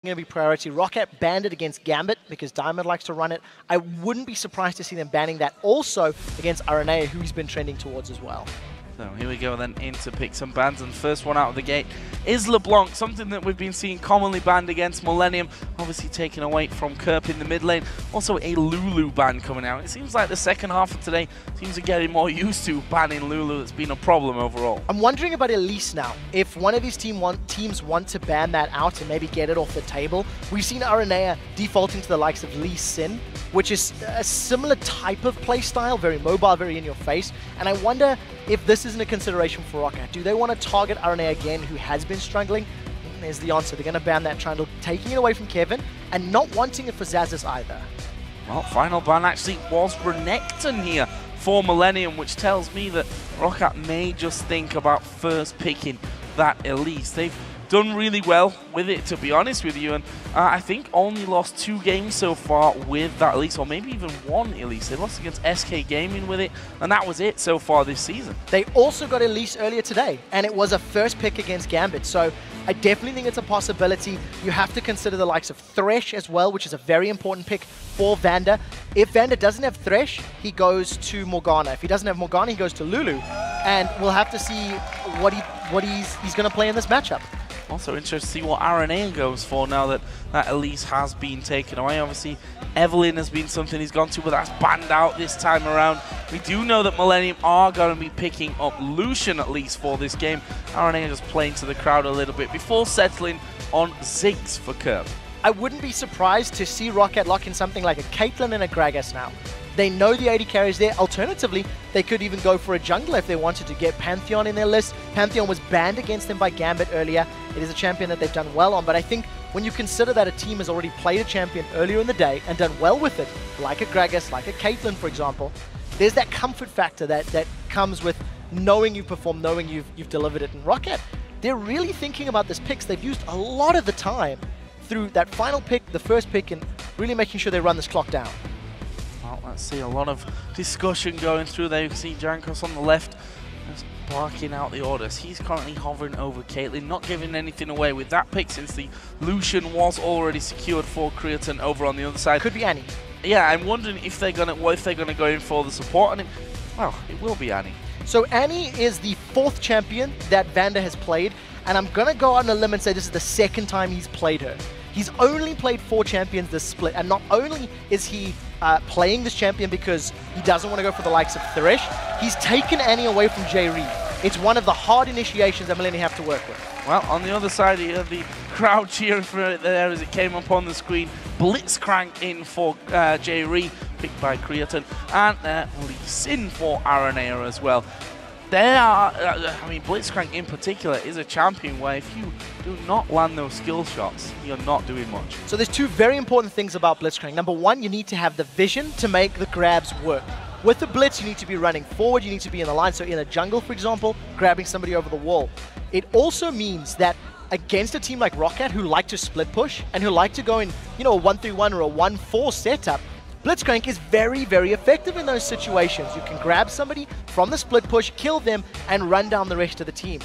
going to be priority. ROCCAT banned it against Gambit because Diamond likes to run it. I wouldn't be surprised to see them banning that also against RNA, who he's been trending towards as well. So here we go then into picks and bans, and first one out of the gate is LeBlanc, something that we've been seeing commonly banned against Millenium, obviously taken away from Kerp in the mid lane. Also a Lulu ban coming out. It seems like the second half of today seems to getting more used to banning Lulu. That's been a problem overall. I'm wondering about Elise now. If one of these teams want to ban that out and maybe get it off the table, we've seen RNA defaulting to the likes of Lee Sin, which is a similar type of playstyle, very mobile, very in your face, and I wonder if this isn't a consideration for ROCCAT. Do they want to target RNA again, who has been struggling? There's the answer. They're going to ban that Trundle, taking it away from Kevin, and not wanting it for Zazas either. Well, final ban actually was Renekton here for Millenium, which tells me that ROCCAT may just think about first picking that Elise. They've done really well with it, to be honest with you, and I think only lost 2 games so far with that Elise, or maybe even 1 Elise. They lost against SK Gaming with it, and that was it so far this season. They also got Elise earlier today, and it was a first pick against Gambit, so I definitely think it's a possibility. You have to consider the likes of Thresh as well, which is a very important pick for Vander. If Vander doesn't have Thresh, he goes to Morgana. If he doesn't have Morgana, he goes to Lulu, and we'll have to see what he's going to play in this matchup. Also interested to see what RNA goes for now that Elise has been taken away. Obviously, Evelyn has been something he's gone to, but that's banned out this time around. We do know that Millenium are going to be picking up Lucian at least for this game. RNA just playing to the crowd a little bit before settling on Ziggs for Kerp. I wouldn't be surprised to see ROCCAT lock in something like a Caitlyn and a Gragas now. They know the AD carries there. Alternatively, they could even go for a jungler if they wanted to get Pantheon in their list. Pantheon was banned against them by Gambit earlier. It is a champion that they've done well on, but I think when you consider that a team has already played a champion earlier in the day and done well with it, like a Gragas, like a Caitlyn, for example, there's that comfort factor that comes with knowing you perform, knowing you've delivered it. And ROCCAT, they're really thinking about this picks. They've used a lot of the time through that final pick, the first pick, and really making sure they run this clock down. Well, let's see a lot of discussion going through there. You can see Jankos on the left just barking out the orders. He's currently hovering over Caitlyn, not giving anything away with that pick since the Lucian was already secured for Creaton over on the other side. Could be Annie. Yeah, I'm wondering if they're gonna go in for the support, and well, it will be Annie. So Annie is the 4th champion that Vander has played, and I'm gonna go out on a limb and say this is the 2nd time he's played her. He's only played 4 champions this split, and not only is he playing this champion because he doesn't want to go for the likes of Thresh, he's taken Annie away from J. Reed. It's one of the hard initiations that Millenium have to work with. Well, on the other side here, the crowd cheering for it there as it came up on the screen. Blitzcrank in for J. Reed, picked by Creaton, and Lee Sin for Aranea as well. There are, I mean, Blitzcrank in particular is a champion where if you do not land those skill shots, you're not doing much. So there's 2 very important things about Blitzcrank. Number 1, you need to have the vision to make the grabs work. With the Blitz, you need to be running forward, you need to be in the line. So in a jungle, for example, grabbing somebody over the wall. It also means that against a team like ROCCAT, who like to split push and who like to go in, you know, a 1-3-1 or a 1-4 setup, Blitzcrank is very, very effective in those situations. You can grab somebody from the split push, kill them, and run down the rest of the team.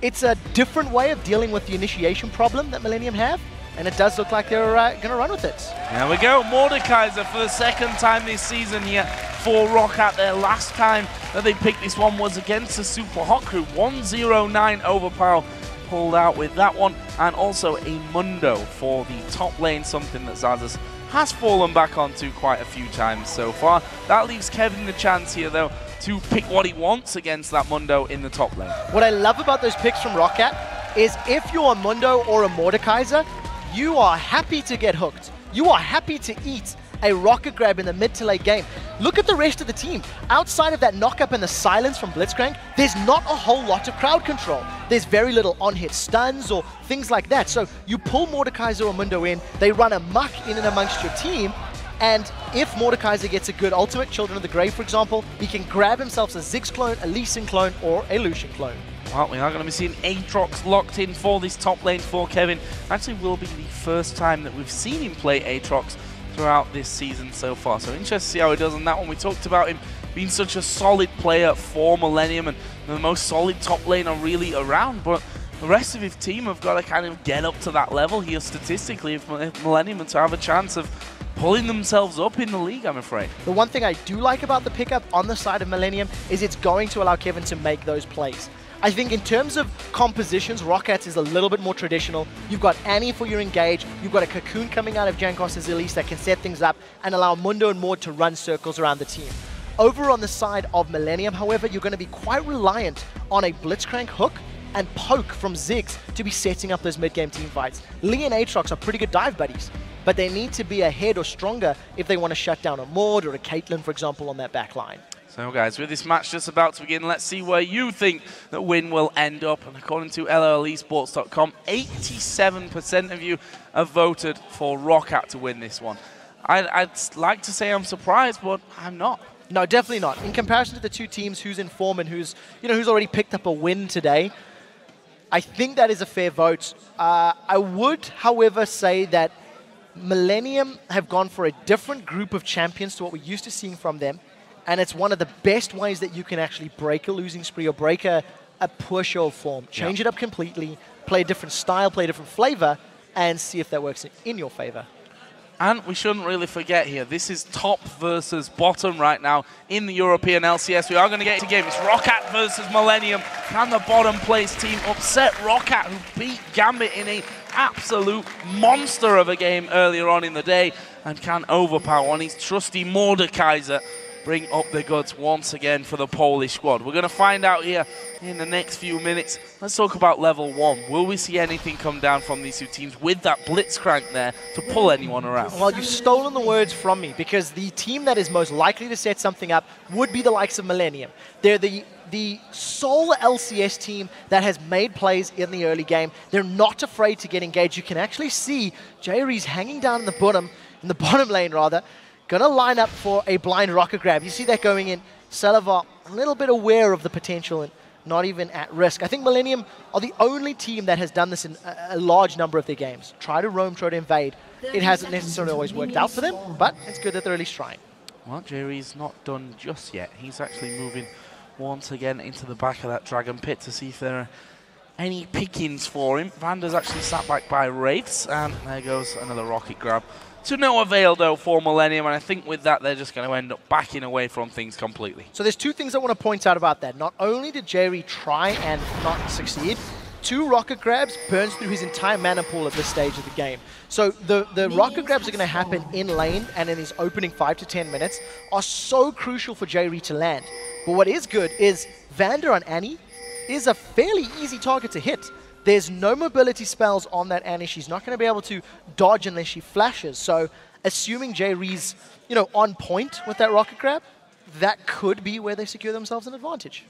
It's a different way of dealing with the initiation problem that Millenium have, and it does look like they're going to run with it. There we go, Mordekaiser for the 2nd time this season here for ROCCAT. Their last time that they picked this one was against the Super Hot Crew. 109 overpower pulled out with that one, and also a Mundo for the top lane, something that Zazas has fallen back onto quite a few times so far. That leaves Kevin the chance here, though, to pick what he wants against that Mundo in the top lane. What I love about those picks from ROCCAT is if you're a Mundo or a Mordekaiser, you are happy to get hooked. You are happy to eat a rocket grab in the mid to late game. Look at the rest of the team. Outside of that knock-up and the silence from Blitzcrank, there's not a whole lot of crowd control. There's very little on-hit stuns or things like that. So you pull Mordekaiser or Mundo in, they run amok in and amongst your team, and if Mordekaiser gets a good ultimate, Children of the Grave for example, he can grab himself a Ziggs clone, a Lee Sin clone, or a Lucian clone. Well, we are going to be seeing Aatrox locked in for this top lane for Kevin. Actually will be the first time that we've seen him play Aatrox throughout this season so far. So interesting to see how he does on that one. We talked about him being such a solid player for Millenium and the most solid top laner really around, but the rest of his team have got to kind of get up to that level here statistically if Millenium are to have a chance of pulling themselves up in the league, I'm afraid. The one thing I do like about the pickup on the side of Millenium is it's going to allow Kevin to make those plays. I think in terms of compositions, ROCCAT is a little bit more traditional. You've got Annie for your engage, you've got a Cocoon coming out of Jankos' Elise that can set things up and allow Mundo and Maud to run circles around the team. Over on the side of Millenium, however, you're going to be quite reliant on a Blitzcrank hook and poke from Ziggs to be setting up those mid-game team fights. Lee and Aatrox are pretty good dive buddies, but they need to be ahead or stronger if they want to shut down a Maud or a Caitlyn, for example, on that back line. So guys, with this match just about to begin, let's see where you think that win will end up. And according to LOLesports.com, 87% of you have voted for ROCCAT to win this one. I'd like to say I'm surprised, but I'm not. No, definitely not. In comparison to the two teams, who's in form and who's already picked up a win today, I think that is a fair vote. I would, however, say that Millenium have gone for a different group of champions to what we're used to seeing from them. And it's one of the best ways that you can actually break a losing spree or break a poor show of form. Change it up completely, play a different style, play a different flavor, and see if that works in your favor. And we shouldn't really forget here, this is top versus bottom right now in the European LCS. We are going to get to game. It's ROCCAT versus Millenium. Can the bottom place team upset ROCCAT, who beat Gambit in an absolute monster of a game earlier on in the day, and can Overpower on his trusty Mordekaiser bring up the goods once again for the Polish squad? We're going to find out here in the next few minutes. Let's talk about level 1. Will we see anything come down from these two teams with that Blitzcrank there to pull anyone around? Well, you've stolen the words from me, because the team that is most likely to set something up would be the likes of Millenium. They're the sole LCS team that has made plays in the early game. They're not afraid to get engaged. You can actually see J-Rees hanging down in the bottom lane rather, going to line up for a blind rocket grab. You see that going in. Salivar a little bit aware of the potential and not even at risk. I think Millenium are the only team that has done this in a large number of their games. Try to roam, try to invade. It hasn't necessarily always worked out for them, but it's good that they're at least trying. Well, Jerry's not done just yet. He's actually moving once again into the back of that Dragon Pit to see if there are any pickings for him. Vander's actually sat back by Wraiths, and there goes another rocket grab. To no avail, though, for Millenium, and I think with that, they're just going to end up backing away from things completely. So there's two things I want to point out about that. Not only did Jerry try and not succeed, 2 rocket grabs burns through his entire mana pool at this stage of the game. So the rocket grabs are going to happen in lane and in these opening 5 to 10 minutes are so crucial for Jerry to land. But what is good is Vander on Annie is a fairly easy target to hit. There's no mobility spells on that Annie. She's not going to be able to dodge unless she flashes. So assuming J-Ree's, on point with that rocket grab, that could be where they secure themselves an advantage.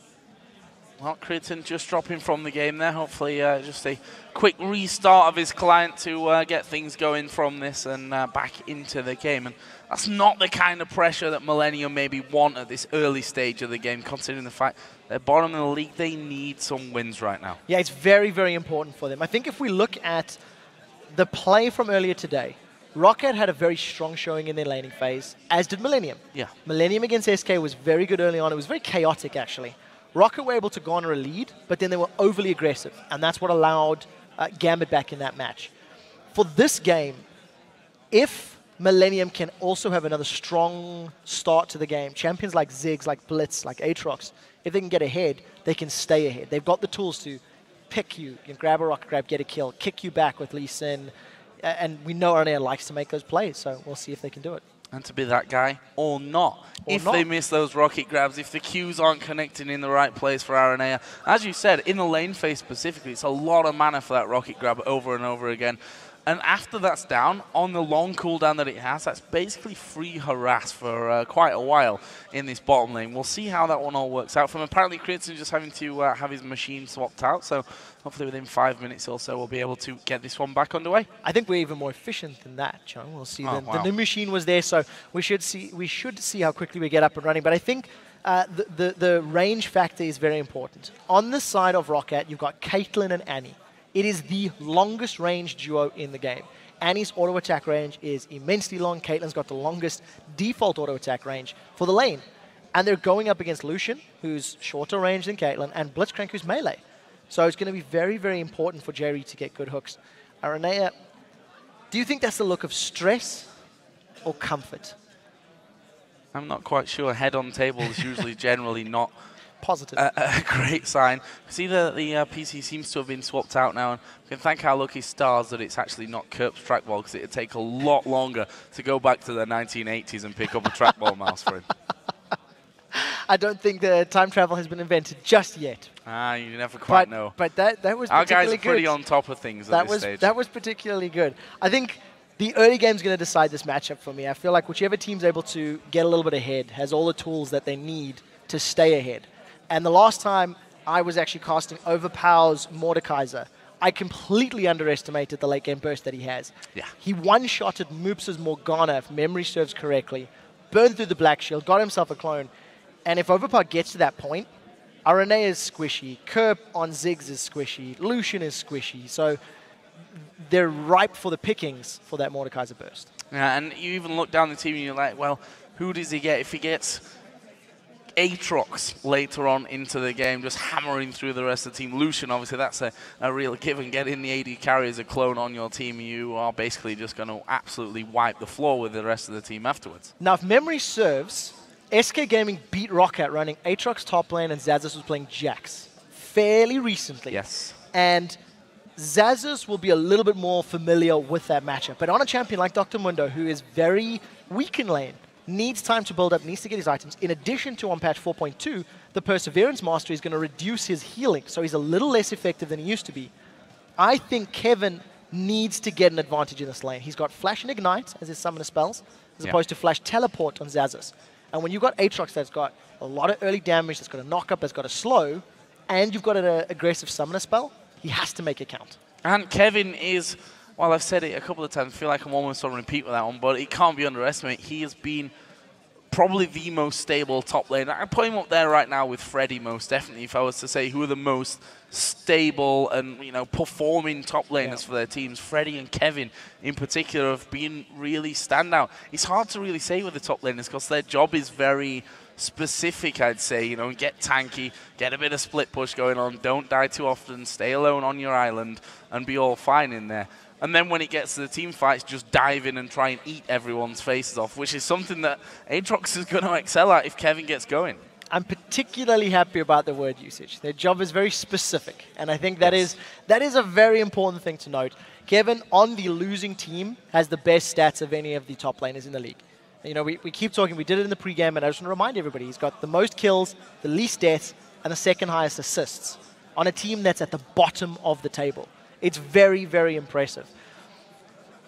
Well, Critton just dropping from the game there. Hopefully just a quick restart of his client to get things going from this and back into the game. And that's not the kind of pressure that Millenium maybe want at this early stage of the game, considering the fact they're bottom of the league. They need some wins right now. Yeah, it's very, very important for them. I think if we look at the play from earlier today, ROCCAT had a very strong showing in their laning phase, as did Millenium. Yeah. Millenium against SK was very good early on. It was very chaotic, actually. ROCCAT were able to garner a lead, but then they were overly aggressive, and that's what allowed Gambit back in that match. For this game, if Millenium can also have another strong start to the game, champions like Ziggs, like Blitz, like Aatrox, if they can get ahead, they can stay ahead. They've got the tools to pick you, can grab a rocket grab, get a kill, kick you back with Lee Sin, and we know Arnea likes to make those plays, so we'll see if they can do it. And to be that guy or not. They miss those rocket grabs, if the Qs aren't connecting in the right place for Aranea. As you said, in the lane phase specifically, it's a lot of mana for that rocket grab over and over again. And after that's down, on the long cooldown that it has, that's basically free harass for quite a while in this bottom lane. We'll see how that one all works out. From apparently Critton just having to have his machine swapped out, so hopefully within 5 minutes or so we'll be able to get this one back underway. I think we're even more efficient than that, John. We'll see. The new machine was there, so we should see how quickly we get up and running. But I think the range factor is very important. On the side of ROCCAT, you've got Caitlyn and Annie. It is the longest range duo in the game. Annie's auto attack range is immensely long. Caitlyn's got the longest default auto attack range for the lane. And they're going up against Lucian, who's shorter range than Caitlyn, and Blitzcrank, who's melee. So it's going to be very, very important for Jerry to get good hooks. Aranea, do you think that's the look of stress or comfort? I'm not quite sure. Head on table is usually generally not positive. A great sign. See, the PC seems to have been swapped out now, and we can thank our lucky stars that it's actually not Kerp's trackball, because it would take a lot longer to go back to the 1980s and pick up a trackball mouse for him. I don't think the time travel has been invented just yet. You never quite know. But that was our particularly guys are pretty on top of things at this stage. That was particularly good. I think the early game is going to decide this matchup for me. I feel like whichever team's able to get a little bit ahead has all the tools that they need to stay ahead. And the last time I was actually casting Overpower's Mordekaiser, I completely underestimated the late game burst that he has. Yeah. He one-shotted Moops' Morgana, if memory serves correctly, burned through the Black Shield, got himself a clone. And if Overpower gets to that point, Aranea is squishy, Kerp on Ziggs is squishy, Lucian is squishy. So they're ripe for the pickings for that Mordekaiser burst. Yeah, and you even look down the team and you're like, well, who does he get? If he gets Aatrox later on into the game, just hammering through the rest of the team. Lucian, obviously, that's a real given. Getting the AD carry as a clone on your team, you are basically just going to absolutely wipe the floor with the rest of the team afterwards. Now, if memory serves, SK Gaming beat ROCCAT running Aatrox top lane and Xaxus was playing Jax fairly recently. Yes. And Xaxus will be a little bit more familiar with that matchup. But on a champion like Dr. Mundo, who is very weak in lane, needs time to build up, needs to get his items. In addition to on patch 4.2, the Perseverance Mastery is going to reduce his healing, so he's a little less effective than he used to be. I think Kevin needs to get an advantage in this lane. He's got Flash and Ignite as his summoner spells, as opposed to Flash Teleport on Xaxus. And when you've got Aatrox that's got a lot of early damage, that's got a knock-up, that's got a slow, and you've got an aggressive summoner spell, he has to make it count. And Kevin is, well, I've said it a couple of times, I feel like I'm almost on repeat with that one, but it can't be underestimated. He has been probably the most stable top lane. I'd put him up there right now with Freddy, most definitely, if I was to say who are the most stable and, you know, performing top laners for their teams. Freddy and Kevin in particular have been really standout. It's hard to really say with the top laners because their job is very specific, I'd say. You know, get tanky, get a bit of split push going on, don't die too often, stay alone on your island and be all fine in there. And then when it gets to the team fights, just dive in and try and eat everyone's faces off, which is something that Aatrox is going to excel at if Kevin gets going. I'm particularly happy about the word usage. Their job is very specific, and I think that is a very important thing to note. Kevin, on the losing team, has the best stats of any of the top laners in the league. You know, we keep talking, we did it in the pregame, and I just want to remind everybody, he's got the most kills, the least deaths, and the second highest assists on a team that's at the bottom of the table. It's very, very impressive.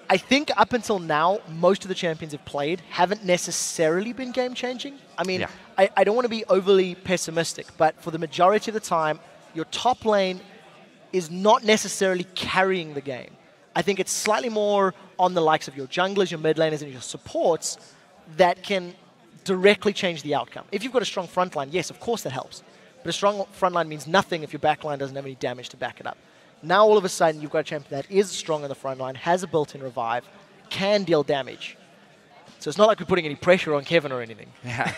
I think up until now, most of the champions have played haven't necessarily been game-changing. I mean, I don't want to be overly pessimistic, but for the majority of the time, your top lane is not necessarily carrying the game. I think it's slightly more on the likes of your junglers, your mid laners, and your supports that can directly change the outcome. If you've got a strong front line, yes, of course that helps. But a strong front line means nothing if your back line doesn't have any damage to back it up. Now, all of a sudden, you've got a champion that is strong on the front line, has a built-in revive, can deal damage. So it's not like we're putting any pressure on Kevin or anything. Yeah,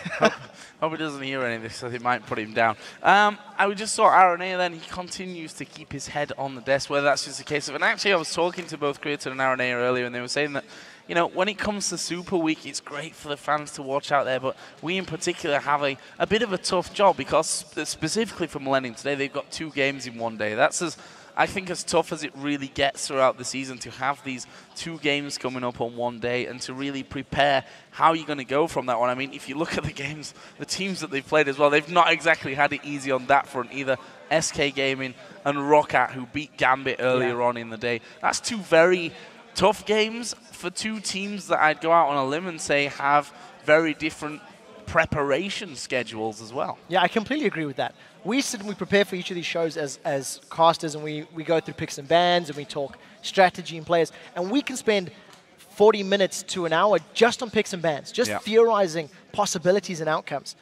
hope he doesn't hear any of this, so he might put him down. I just saw Aranea then. He continues to keep his head on the desk, whether that's just a case of... And actually, I was talking to both Creator and Aranea earlier, and they were saying that, you know, when it comes to Super Week, it's great for the fans to watch out there, but we in particular have a bit of a tough job because specifically for Millennium today, they've got 2 games in one day. That's I think as tough as it really gets throughout the season to have these 2 games coming up on one day and to really prepare how you're going to go from that one. I mean, if you look at the games, the teams that they've played as well, they've not exactly had it easy on that front either. SK Gaming and ROCCAT, who beat Gambit earlier on in the day. That's 2 very tough games for 2 teams that I'd go out on a limb and say have very different preparation schedules as well. Yeah, I completely agree with that. We sit and we prepare for each of these shows as casters, and we go through picks and bans, and we talk strategy and players, and we can spend 40 minutes to an hour just on picks and bans, just theorizing possibilities and outcomes.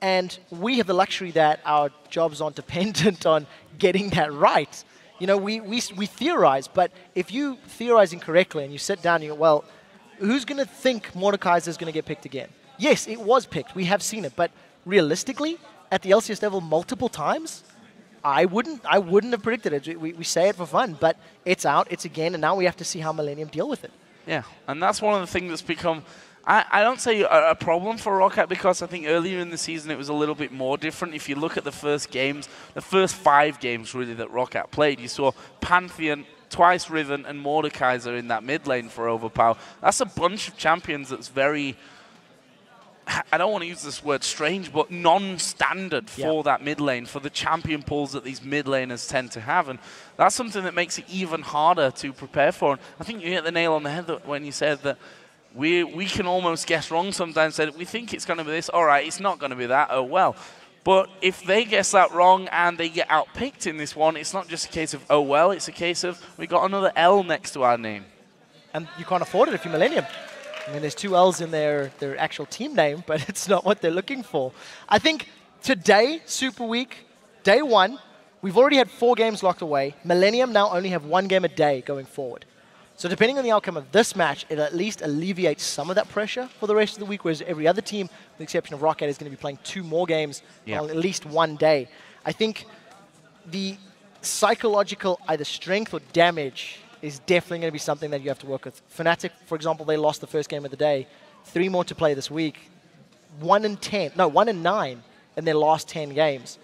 And we have the luxury that our jobs aren't dependent on getting that right. You know, we theorize, but if you theorize incorrectly and you sit down and you go, well, who's going to think Mordekaiser is going to get picked again? Yes, it was picked. We have seen it. But realistically, at the LCS level multiple times, I wouldn't have predicted it. We say it for fun, but it's out, it's a game, and now we have to see how Millenium deal with it. Yeah, and that's one of the things that's become, I don't say a problem for ROCCAT, because I think earlier in the season it was a little bit more different. If you look at the first games, the first 5 games really that ROCCAT played, you saw Pantheon, twice Riven, and Mordekaiser in that mid lane for Overpower. That's a bunch of champions that's very, I don't want to use this word strange, but non-standard for that mid lane, for the champion pools that these mid laners tend to have. And that's something that makes it even harder to prepare for. And I think you hit the nail on the head when you said that we can almost guess wrong sometimes. That we think it's going to be this, all right, it's not going to be that, oh well. But if they guess that wrong and they get outpicked in this one, it's not just a case of, oh well, it's a case of we got another L next to our name. And you can't afford it if you're Millenium. I mean, there's 2 L's in their actual team name, but it's not what they're looking for. I think today, Super Week, day 1, we've already had 4 games locked away. Millenium now only have 1 game a day going forward. So depending on the outcome of this match, it at least alleviates some of that pressure for the rest of the week, whereas every other team, with the exception of ROCCAT, is going to be playing 2 more games on at least 1 day. I think the psychological either strength or damage is definitely going to be something that you have to work with. Fnatic, for example, they lost the first game of the day. 3 more to play this week. 1 and 9 in their last 10 games.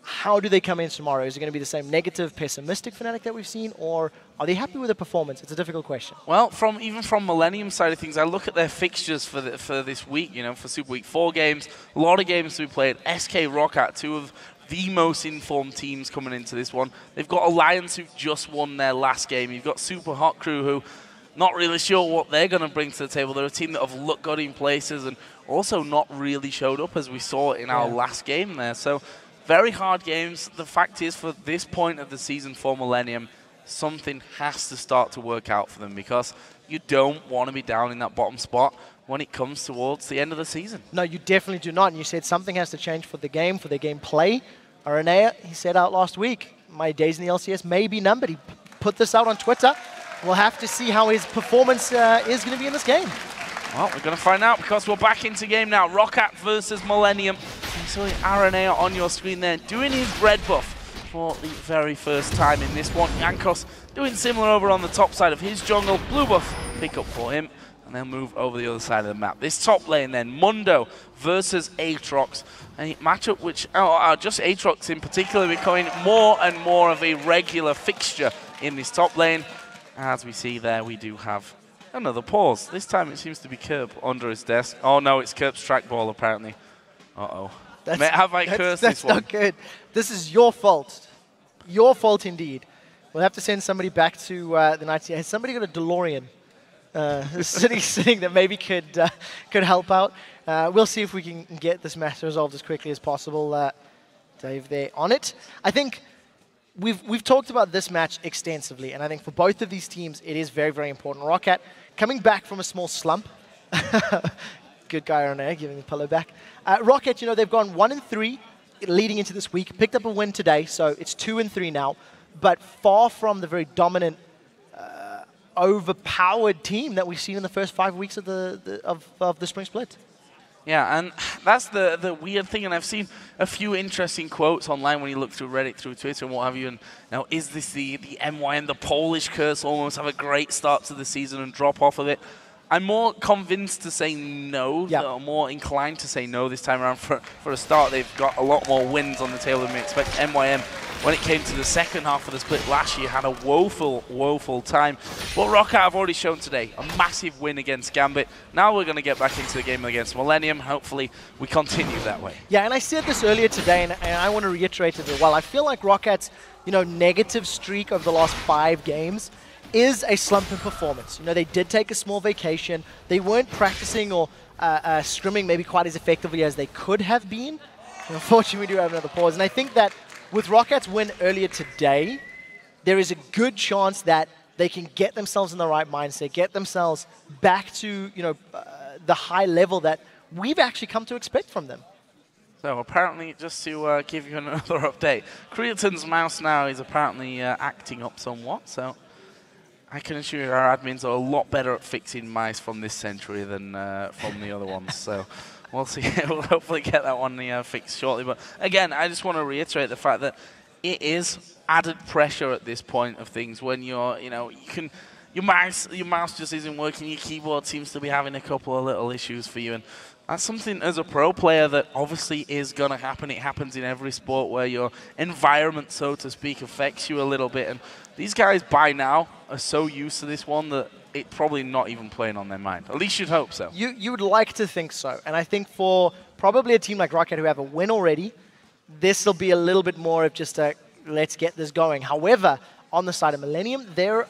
How do they come in tomorrow? Is it going to be the same negative, pessimistic Fnatic that we've seen, or are they happy with the performance? It's a difficult question. Well, even from Millenium side of things, I look at their fixtures for this week, for Super Week, 4 games, a lot of games to be played. SK ROCCAT, 2 of the most informed teams coming into this one. They've got Alliance, who just won their last game. You've got Super Hot Crew, who not really sure what they're going to bring to the table. They're a team that have got in places and also not really showed up, as we saw in our last game there. So very hard games. The fact is, for this point of the season for Millenium, something has to start to work out for them, because you don't want to be down in that bottom spot when it comes towards the end of the season. No, you definitely do not. And you said something has to change for the game, for their gameplay. Aranea, he said out last week, my days in the LCS may be numbered. He put this out on Twitter. We'll have to see how his performance is going to be in this game. Well, we're going to find out, because we're back into game now. ROCCAT versus Millenium. You saw Aranea on your screen there, doing his red buff for the very first time in this one. Jankos doing similar over on the top side of his jungle. Blue buff pick up for him, and they'll move over the other side of the map. This top lane then, Mundo versus Aatrox. A matchup which, just Aatrox in particular, becoming more and more of a regular fixture in this top lane. As we see there, we do have another pause. This time it seems to be Kerb under his desk. Oh no, it's Kerb's trackball apparently. Uh-oh. Have I cursed this one? That's not good. This is your fault. Your fault indeed. We'll have to send somebody back to the 90. Has somebody got a DeLorean sitting that maybe could help out? We'll see if we can get this match resolved as quickly as possible. Dave there on it. I think we've talked about this match extensively, and I think for both of these teams it is very, very important. ROCCAT coming back from a small slump. Good guy on there, giving the pillow back. ROCCAT, they've gone 1-3 leading into this week. Picked up a win today, so it's 2-3 now. But far from the very dominant, overpowered team that we've seen in the first 5 weeks of the spring split. Yeah, and that's the weird thing, and I've seen a few interesting quotes online when you look through Reddit, through Twitter, and what have you. And now, is this the MYM, the Polish curse, almost have a great start to the season and drop off of it? I'm more convinced to say no, or more inclined to say no this time around. For a start, they've got a lot more wins on the table than we expect. MYM, when it came to the second half of the split last year, had a woeful time. But ROCCAT have already shown today a massive win against Gambit. Now we're going to get back into the game against Millenium. Hopefully, we continue that way. Yeah, and I said this earlier today, and I want to reiterate it as well. I feel like ROCCAT's negative streak over the last 5 games is a slump in performance. They did take a small vacation. They weren't practicing or scrimming maybe quite as effectively as they could have been. And unfortunately, we do have another pause. And I think that with ROCCAT's win earlier today, there is a good chance that they can get themselves in the right mindset, get themselves back to the high level that we've actually come to expect from them. So apparently, just to give you another update, Creaton's mouse now is apparently acting up somewhat. So I can assure you our admins are a lot better at fixing mice from this century than from the other ones. So we'll see. We'll hopefully get that one fixed shortly. But again, I just want to reiterate the fact that it is added pressure at this point of things when you're, your mouse just isn't working, your keyboard seems to be having a couple of little issues for you, and that's something as a pro player that obviously is going to happen. It happens in every sport where your environment, so to speak, affects you a little bit, and these guys by now are so used to this one that it's probably not even playing on their mind. At least you'd hope so. You would like to think so, and I think for probably a team like ROCCAT who have a win already, this will be a little bit more of just a let's get this going. However, on the side of Millenium, they're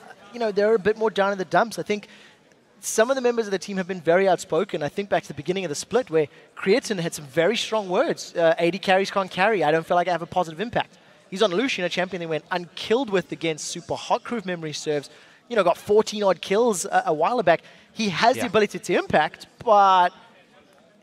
a bit more down in the dumps. I think some of the members of the team have been very outspoken. I think back to the beginning of the split where Creatine had some very strong words. 80 carries can't carry. I don't feel like I have a positive impact. He's on Lucian, a champion they went unkilled with against Super Hot Crew, if memory serves. Got 14-odd kills a while back. He has the ability to impact, but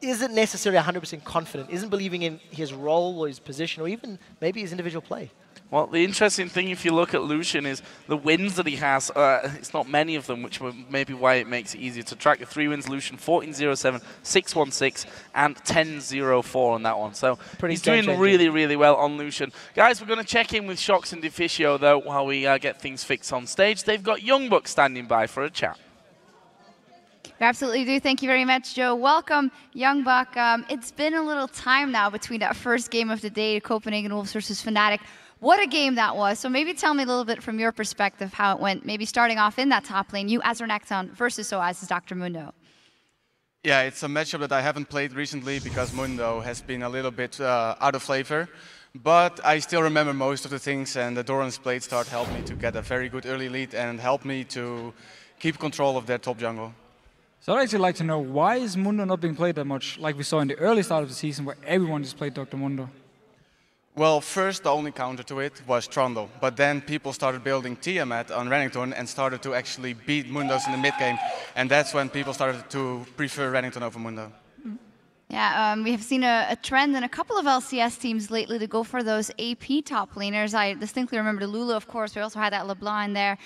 isn't necessarily 100% confident, isn't believing in his role or his position or even maybe his individual play. Well, the interesting thing, if you look at Lucian, is the wins that he has. It's not many of them, which may be why it makes it easier to track. The 3 wins, Lucian, 14-0-7, 6-1-6, and 10-0-4 on that one. So he's doing really, really well on Lucian. Guys, we're going to check in with Shox and Deficio, though, while we get things fixed on stage. They've got Young Buck standing by for a chat. We absolutely do. Thank you very much, Joe. Welcome, Young Buck. It's been a little time now between that first game of the day, Copenhagen Wolves versus Fnatic. What a game that was. So maybe tell me a little bit from your perspective how it went, maybe starting off in that top lane, you as Renekton versus Oasis Dr. Mundo. Yeah, it's a matchup that I haven't played recently because Mundo has been a little bit out of flavor. But I still remember most of the things, and the Doran's Blade start helped me to get a very good early lead and helped me to keep control of their top jungle. So I'd actually like to know, why is Mundo not being played that much, like we saw in the early start of the season where everyone just played Dr. Mundo? Well, first the only counter to it was Trundle, but then people started building Tiamat on Renekton and started to actually beat Mundos in the mid game, and that's when people started to prefer Renekton over Mundo. Yeah, we have seen a trend in a couple of LCS teams lately to go for those AP top laners. I distinctly remember the Lulu, of course. We also had that LeBlanc in there.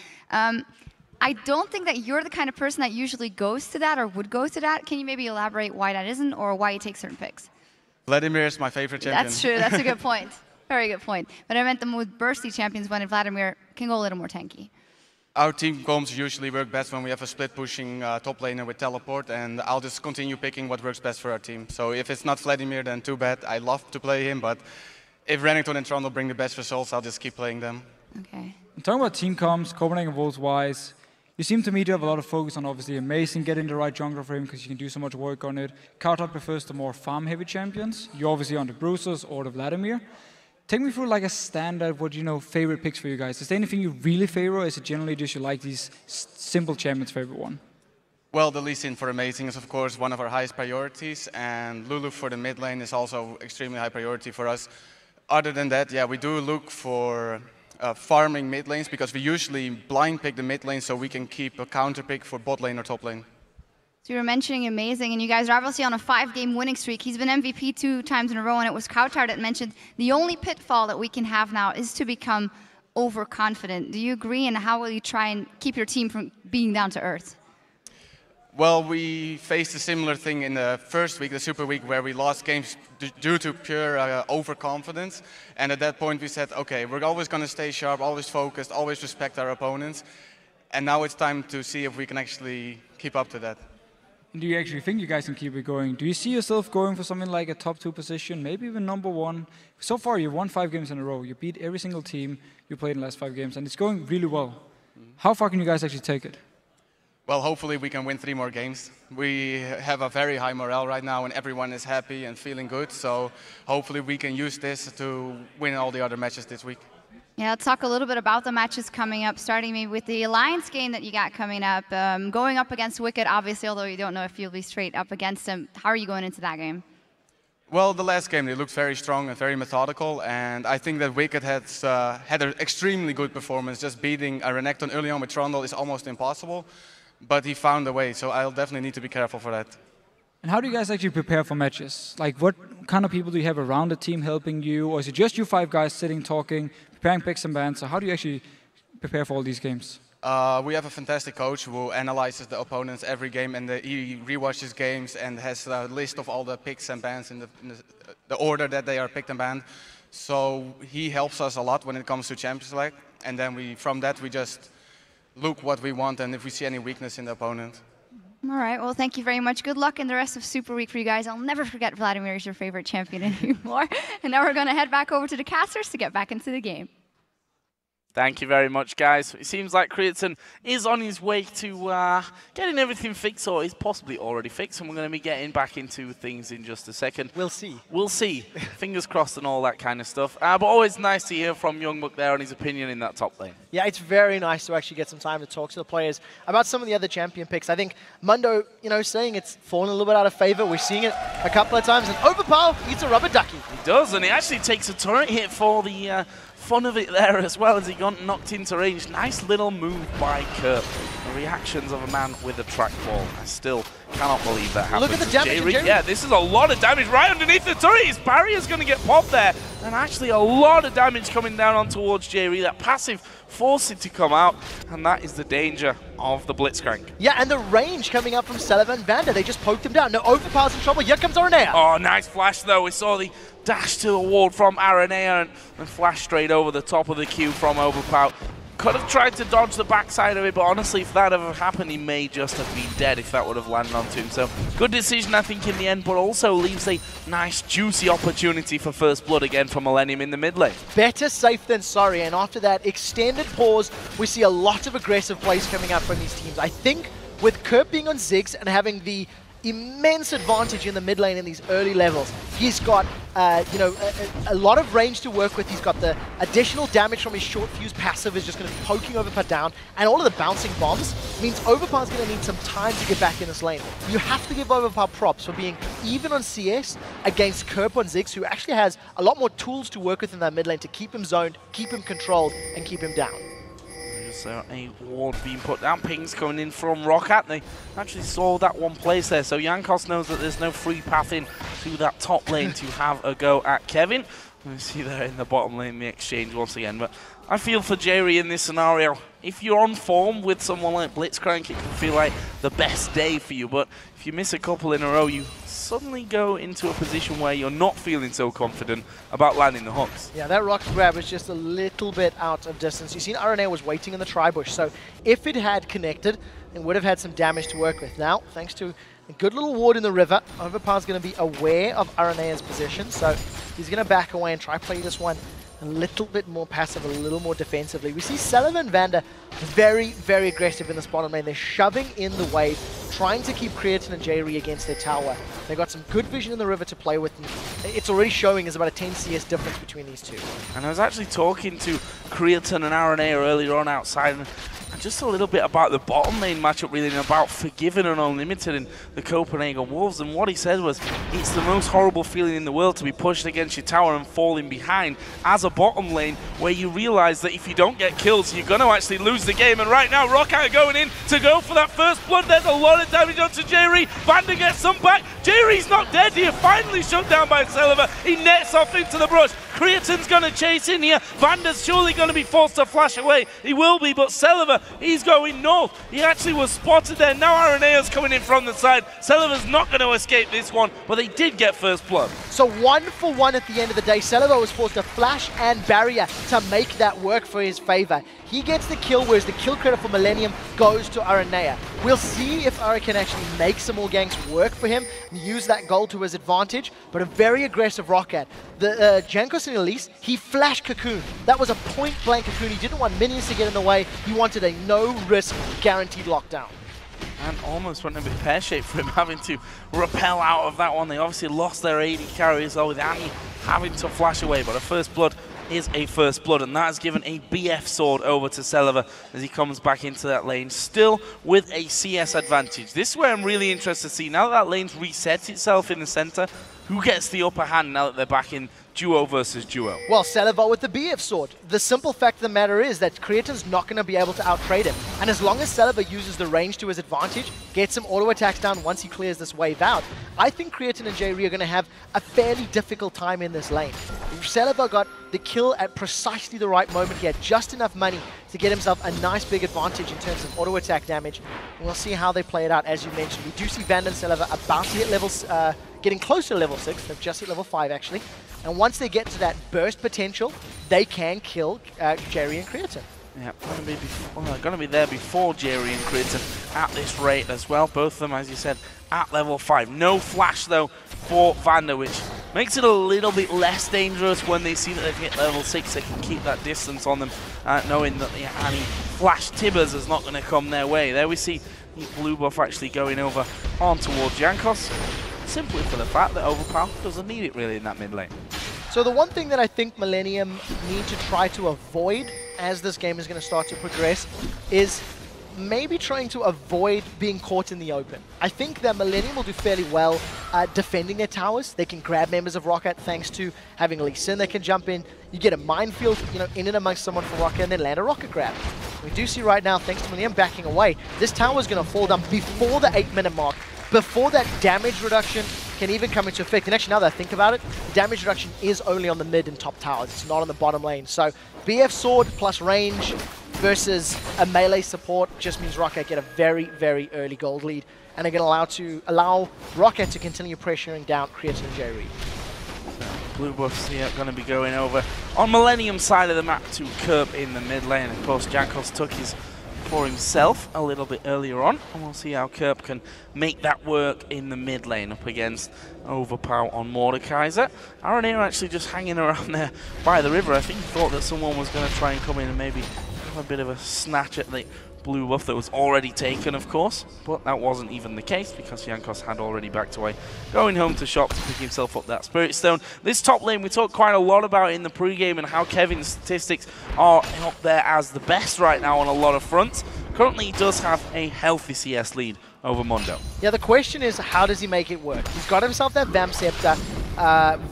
I don't think that you're the kind of person that usually goes to that or would go to that. Can you maybe elaborate why that isn't or why you take certain picks? Vladimir is my favorite champion. That's true. That's a good point. Very good point. But I meant them with bursty champions when Vladimir can go a little more tanky. Our team comps usually work best when we have a split pushing top laner with teleport, and I'll just continue picking what works best for our team. So if it's not Vladimir, then too bad. I love to play him, but if Renekton and Trundle bring the best results, I'll just keep playing them. Okay. I'm talking about team comps, Copenhagen Wolves-wise. You seem to me to have a lot of focus on obviously Amazing, getting the right jungler for him because you can do so much work on it. Kautok prefers the more farm-heavy champions. You're obviously on the Bruisers or the Vladimir. Take me through like a standard, favorite picks for you guys. Is there anything you really favor, or is it generally just you like these simple champions for everyone? Well, the Lee Sin for Amazing is of course one of our highest priorities, and Lulu for the mid lane is also extremely high priority for us. Other than that, yeah, we do look for farming mid lanes because we usually blind pick the mid lane so we can keep a counter pick for bot lane or top lane. So you were mentioning Amazing, and you guys are obviously on a 5-game winning streak. He's been MVP 2 times in a row, and it was Kautar that mentioned the only pitfall that we can have now is to become overconfident. Do you agree, and how will you try and keep your team from being down to earth? Well, we faced a similar thing in the first week, the Super Week, where we lost games due to pure overconfidence. And at that point we said, okay, we're always going to stay sharp, always focused, always respect our opponents. And now it's time to see if we can actually keep up to that. Do you actually think you guys can keep it going? Do you see yourself going for something like a top 2 position, maybe even #1? So far you've won 5 games in a row. You beat every single team you played in the last 5 games, and it's going really well. How far can you guys actually take it? Well, hopefully we can win 3 more games. We have a very high morale right now and everyone is happy and feeling good. So hopefully we can use this to win all the other matches this week. Yeah, let's talk a little bit about the matches coming up, starting maybe with the Alliance game that you got coming up. Going up against Wicked, obviously, although you don't know if you'll be straight up against them. How are you going into that game? Well, the last game, they looked very strong and very methodical, and I think that Wicked has had an extremely good performance. Just beating a Renekton early on with Trundle is almost impossible, but he found a way, so I'll definitely need to be careful for that. And how do you guys actually prepare for matches? Like, what kind of people do you have around the team helping you, or is it just you 5 guys sitting, talking, preparing picks and bans? So how do you actually prepare for all these games? We have a fantastic coach who analyzes the opponents every game, and he rewatches games and has a list of all the picks and bans in the order that they are picked and banned. So he helps us a lot when it comes to Champions League. And then from that, we just look what we want and if we see any weakness in the opponent. All right, well, thank you very much. Good luck in the rest of Super Week for you guys. I'll never forget Vladimir is your favorite champion anymore. And now we're going to head back over to the casters to get back into the game. Thank you very much, guys. It seems like Creaton is on his way to getting everything fixed, or is possibly already fixed, and we're going to be getting back into things in just a second. We'll see. We'll see. Fingers crossed and all that kind of stuff. But always nice to hear from Youngbuck there on his opinion in that top lane. Yeah, it's very nice to actually get some time to talk to the players about some of the other champion picks. I think Mundo, saying it's fallen a little bit out of favor. We're seeing it a couple of times, and Overpower eats a rubber ducky. He does, and he actually takes a turret hit for the fun of it there as well as he got knocked into range. Nice little move by Kurt. The reactions of a man with a trackball. I still cannot believe that happened. Look at the damage. Yeah, this is a lot of damage right underneath the turret. His barrier's going to get popped there. And actually a lot of damage coming down on towards Jerry. That passive forced it to come out. And that is the danger of the Blitzcrank. Yeah, and the range coming up from Selva and Vander. They just poked him down. No, Overpower's in trouble. Here comes Aranea. Oh, nice flash though. We saw the dash to the ward from Aranea and flash straight over the top of the queue from Overpower. Could have tried to dodge the backside of it, but honestly, if that ever happened, he may just have been dead if that would have landed onto him. So, good decision, I think, in the end, but also leaves a nice, juicy opportunity for first blood again for Millenium in the mid lane. Better safe than sorry, and after that extended pause, we see a lot of aggressive plays coming out from these teams. I think with Kurt being on Ziggs and having the immense advantage in the mid lane in these early levels. He's got, a lot of range to work with. He's got the additional damage from his short fuse passive is just going to be poking Overpower down, and all of the bouncing bombs means Overpower's going to need some time to get back in this lane. You have to give Overpower props for being even on CS against Kerp on Ziggs, who actually has a lot more tools to work with in that mid lane to keep him zoned, keep him controlled, and keep him down. So a ward being put down, pings coming in from ROCCAT. They actually saw that one place there, so Jankos knows that there's no free path in to that top lane to have a go at Kevin. We see there in the bottom lane the exchange once again, but I feel for Jerry in this scenario. If you're on form with someone like Blitzcrank, it can feel like the best day for you, but if you miss a couple in a row, you suddenly go into a position where you're not feeling so confident about landing the hooks. Yeah, that rock grab is just a little bit out of distance. You seen Aranea was waiting in the tri-bush, so if it had connected, it would have had some damage to work with. Now, thanks to a good little ward in the river, Overpower's going to be aware of Aranea's position, so he's going to back away and try play this one a little bit more passive, a little more defensively. We see Sullivan and Vander very, very aggressive in this bottom lane. They're shoving in the wave, trying to keep Creaton and J-Re against their tower. They've got some good vision in the river to play with. And it's already showing is about a 10 CS difference between these two. And I was actually talking to Creaton and Aranea earlier on outside, and just a little bit about the bottom lane matchup really, and about Forgiven and Unlimited in the Copenhagen Wolves. And what he said was, it's the most horrible feeling in the world to be pushed against your tower and falling behind as a bottom lane, where you realize that if you don't get kills, you're going to actually lose the game. And right now, ROCCAT are going in to go for that first blood. There's a lot of damage onto J-Re. Vander gets some back. J-Re's not dead here. Finally shut down by Selva. He nets off into the brush. Creaton's going to chase in here. Vander's surely going to be forced to flash away. He will be, but Selva, he's going north. He actually was spotted there. Now Aranea's coming in from the side. Selva's not going to escape this one, but they did get first blood. So 1 for 1 at the end of the day. Selva was forced to flash and barrier to make that work for his favor. He gets the kill, whereas the kill credit for Millenium goes to Aranea. We'll see if Ara can actually make some more ganks work for him and use that gold to his advantage, but a very aggressive ROCCAT. The Jankos and Elise, he flashed Cocoon. That was a point-blank Cocoon. He didn't want minions to get in the way. He wanted a no-risk, guaranteed lockdown. And almost went a bit pear-shaped for him having to repel out of that one. They obviously lost their AD carry as well, with Annie having to flash away, but a first blood is a first blood, and that has given a BF sword over to Selva as he comes back into that lane, still with a CS advantage. This is where I'm really interested to see, now that lane's reset itself in the center, who gets the upper hand now that they're back in duo versus duo? Well, Selva with the BF sword. The simple fact of the matter is that Creaton's not going to be able to outtrade him. And as long as Selva uses the range to his advantage, gets some auto attacks down once he clears this wave out, I think Creaton and J-Re are going to have a fairly difficult time in this lane. Selva got the kill at precisely the right moment. He had just enough money to get himself a nice big advantage in terms of auto attack damage. And we'll see how they play it out. As you mentioned, we do see Vanda and Celeber about to hit level, getting closer to level 6. They've just hit level 5 actually. And once they get to that burst potential, they can kill Jerry and Creatine. Yeah, going to be there before Jerry and Creatine at this rate as well. Both of them, as you said, at level 5. No flash though for Vanda, which makes it a little bit less dangerous when they see that they've hit level 6. They can keep that distance on them, knowing that any flash Tibbers is not going to come their way. There we see the blue buff actually going over on towards Jankos, simply for the fact that Overpower doesn't need it really in that mid lane. So the one thing that I think Millennium need to try to avoid as this game is going to start to progress is maybe trying to avoid being caught in the open. I think that Millennium will do fairly well defending their towers. They can grab members of ROCCAT thanks to having Lee Sin. They can jump in. You get a minefield, in and amongst someone from ROCCAT and then land a rocket grab. We do see right now, thanks to Millennium backing away, this tower is going to fall down before the 8-minute mark, before that damage reduction can even come into effect. And actually, now that I think about it, the damage reduction is only on the mid and top towers. It's not on the bottom lane. So BF sword plus range versus a melee support just means ROCCAT get a very, very early gold lead. And they're going to allow ROCCAT to continue pressuring down Creatine and J-Reed. Blue buffs here going to be going over on Millennium side of the map to Kerp in the mid lane. Of course, Jankos took his for himself a little bit earlier on, and we'll see how Kerp can make that work in the mid lane up against Overpower on Mordekaiser. Aranea actually just hanging around there by the river. I think he thought that someone was going to try and come in and maybe have a bit of a snatch at the blue buff that was already taken, of course, but that wasn't even the case because Jankos had already backed away, going home to shop to pick himself up that Spirit Stone. This top lane we talked quite a lot about in the pregame and how Kevin's statistics are up there as the best right now on a lot of fronts. Currently he does have a healthy CS lead over Mondo. Yeah, the question is, how does he make it work? He's got himself that Vamp Scepter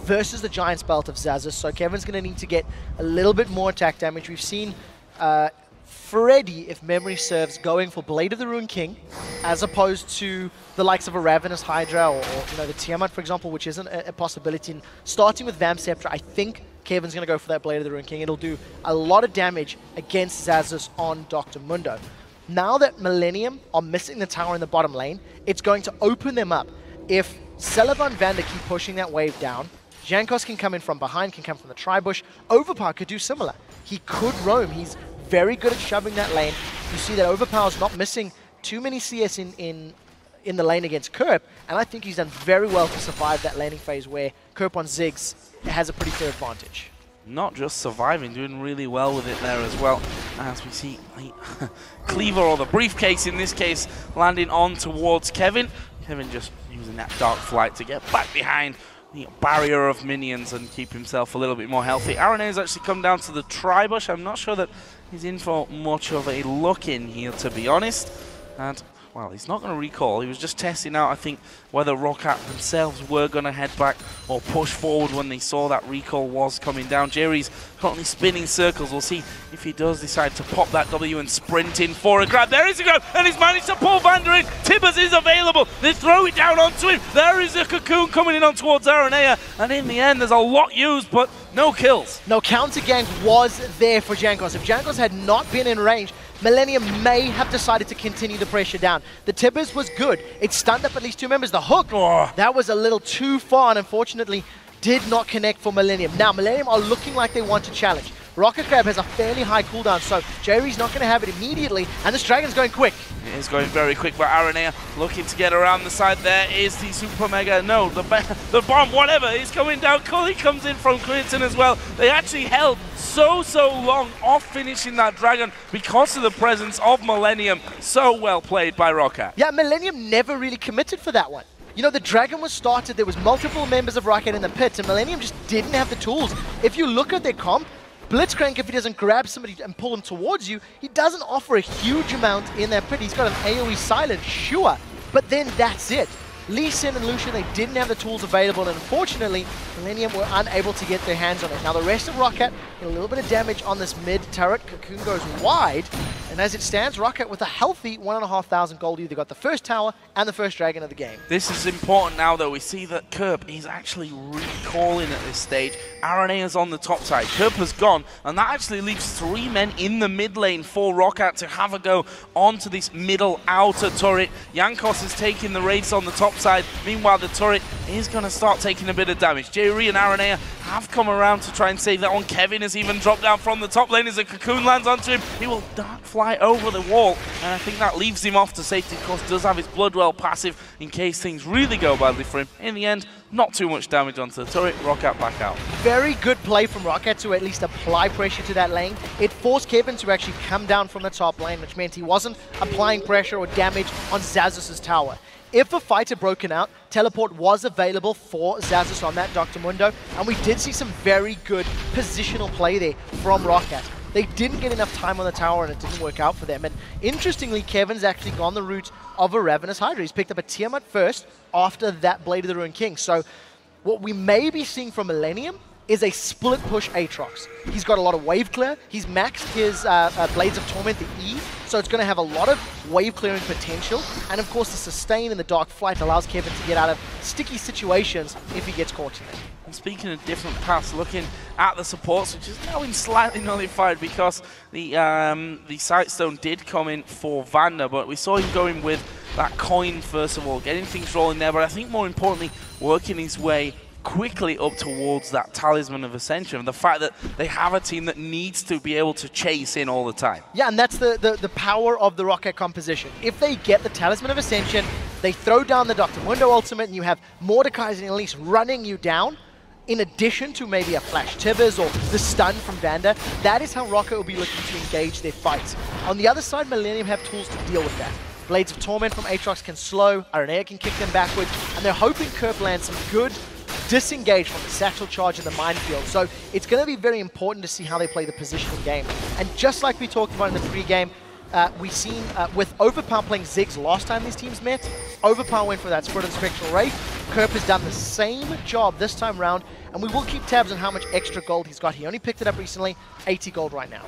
versus the Giant's Belt of Xaxus, so Kevin's going to need to get a little bit more attack damage. We've seen Freddy, if memory serves, going for Blade of the Ruined King, as opposed to the likes of a Ravenous Hydra or the Tiamat, for example, which isn't a possibility. And starting with Vamp Scepter, I think Kevin's going to go for that Blade of the Ruined King. It'll do a lot of damage against Xaxus on Dr. Mundo. Now that Millennium are missing the tower in the bottom lane, it's going to open them up. If Celeber and Vanda keep pushing that wave down, Jankos can come in from behind, can come from the tri-bush. Overpower could do similar. He could roam. He's very good at shoving that lane. You see that Overpower's not missing too many CS in the lane against Kerp, and I think he's done very well to survive that laning phase where Kerp on Ziggs has a pretty clear advantage. Not just surviving, doing really well with it there as well. As we see Cleaver, or the briefcase in this case, landing on towards Kevin. Kevin just using that Dark Flight to get back behind the barrier of minions and keep himself a little bit more healthy. Aranea actually come down to the tri-bush. I'm not sure that he's in for much of a look in here, to be honest. And, well, he's not going to recall. He was just testing out, I think, whether ROCCAT themselves were going to head back or push forward when they saw that recall was coming down. Jerry's currently spinning circles. We'll see if he does decide to pop that W and sprint in for a grab. There is a grab, and he's managed to pull Vanda in. Tibbers is available. They throw it down onto him. There is a cocoon coming in on towards Aranea, and in the end, there's a lot used, but no kills. No, counter gank was there for Jankos. If Jankos had not been in range, Millennium may have decided to continue the pressure down. The Tibbers was good. It stunned up at least 2 members. The hook, that was a little too far, and unfortunately did not connect for Millennium. Now, Millennium are looking like they want to challenge. Rocket Grab has a fairly high cooldown, so Jerry's not going to have it immediately, and this Dragon's going quick. It is going very quick, but Aranea looking to get around the side. There is the Super Mega, no, the bomb, whatever, is coming down. Cully comes in from Creatine as well. They actually held so long off finishing that Dragon because of the presence of Millennium. So well played by ROCCAT. Yeah, Millennium never really committed for that one. You know, the Dragon was started, there was multiple members of ROCCAT in the pit, and Millennium just didn't have the tools. If you look at their comp, Blitzcrank, if he doesn't grab somebody and pull them towards you, he doesn't offer a huge amount in their pit. He's got an AoE silent, sure, but then that's it. Lee Sin and Lucian, they didn't have the tools available, and unfortunately, Millennium were unable to get their hands on it. Now the rest of ROCCAT get a little bit of damage on this mid turret. Cocoon goes wide, And as it stands, ROCCAT with a healthy 1,500 gold. They got the first tower and the first dragon of the game. This is important now, though. We see that Kerp is actually recalling at this stage. RNA is on the top side. Kerp has gone, and that actually leaves 3 men in the mid lane for ROCCAT to have a go onto this middle outer turret. Jankos is taking the race on the top side. Meanwhile, the turret is going to start taking a bit of damage. Jerry and RNA have come around to try and save that one. Kevin has even dropped down from the top lane as a cocoon lands onto him. He will dark fly over the wall, and I think that leaves him off to safety. Of course, does have his Bloodwell passive in case things really go badly for him. In the end, not too much damage onto the turret. ROCCAT back out. Very good play from ROCCAT to at least apply pressure to that lane. It forced Kevin to actually come down from the top lane, which meant he wasn't applying pressure or damage on Xaxus' tower. If a fight had broken out, teleport was available for Xaxus on that Dr. Mundo, and we did see some very good positional play there from ROCCAT. They didn't get enough time on the tower and it didn't work out for them. And interestingly, Kevin's actually gone the route of a Ravenous Hydra. He's picked up a Tiamat first after that Blade of the Ruined King. So what we may be seeing from Millenium is a split push Aatrox. He's got a lot of wave clear. He's maxed his Blades of Torment, the E, so it's going to have a lot of wave clearing potential. And of course, the sustain and the Dark Flight allows Kevin to get out of sticky situations if he gets caught in it. And speaking of different paths, looking at the supports, which is now in slightly nullified because the Sightstone did come in for Vander, but we saw him going with that coin first of all, getting things rolling there, but I think more importantly, working his way quickly up towards that Talisman of Ascension, and the fact that they have a team that needs to be able to chase in all the time. Yeah, and that's the power of the ROCCAT composition. If they get the Talisman of Ascension, they throw down the Dr. Mundo ultimate, and you have Mordekaiser and Elise running you down, in addition to maybe a Flash Tibbers or the stun from Vander. That is how ROCCAT will be looking to engage their fights. On the other side, Millennium have tools to deal with that. Blades of Torment from Aatrox can slow, Aranea can kick them backwards, and they're hoping Kerp lands some good disengage from the Satchel Charge and the Minefield. So it's going to be very important to see how they play the positioning game. And just like we talked about in the pre-game, we've seen with Overpower playing Ziggs last time these teams met, Overpower went for that Spirit of the Spectral Wraith. Kerp has done the same job this time round, and we will keep tabs on how much extra gold he's got. He only picked it up recently, 80 gold right now.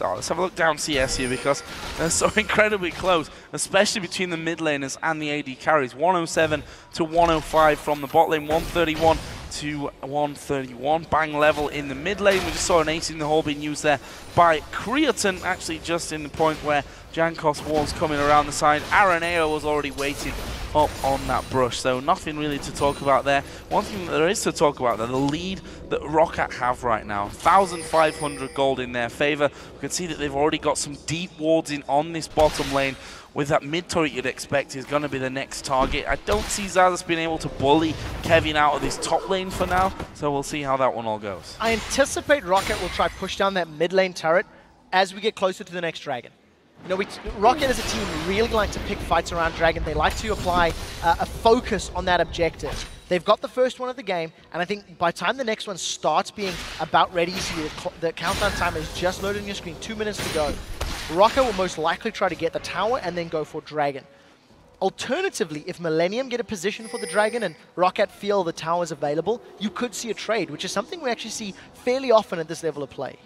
Let's have a look down CS here because they're so incredibly close, especially between the mid laners and the AD carries. 107 to 105 from the bot lane, 131 to 131. Bang level in the mid lane. We just saw an ace in the hole being used there by Creaton, actually just in the point where Jankos was coming around the side. Araneo was already waiting up on that brush, so nothing really to talk about there. One thing that there is to talk about, though, the lead that ROCCAT have right now, 1,500 gold in their favor. We can see that they've already got some deep wards in on this bottom lane. With that mid turret, you'd expect is going to be the next target. I don't see Xaxus being able to bully Kevin out of this top lane for now, so we'll see how that one all goes. I anticipate ROCCAT will try push down that mid lane turret as we get closer to the next dragon. You know, ROCCAT as a team really like to pick fights around dragon. They like to apply a focus on that objective. They've got the first one of the game, and I think by the time the next one starts being about ready, you see the countdown timer is just loaded on your screen, 2 minutes to go. ROCCAT will most likely try to get the tower and then go for dragon. Alternatively, if Millennium get a position for the dragon and ROCCAT feel the tower is available, you could see a trade, which is something we actually see fairly often at this level of play.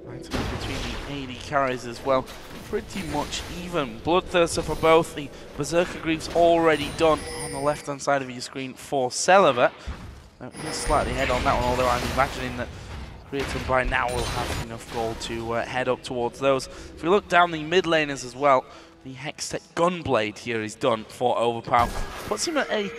Right, between the AD carries as well, pretty much even. Bloodthirster for both. The Berserker Greaves already done on the left-hand side of your screen for Celiver. He's slightly ahead on that one, although I'm imagining that Creaton by now will have enough gold to head up towards those. If we look down the mid laners as well, the Hextech Gunblade here is done for Overpower. Puts him at a,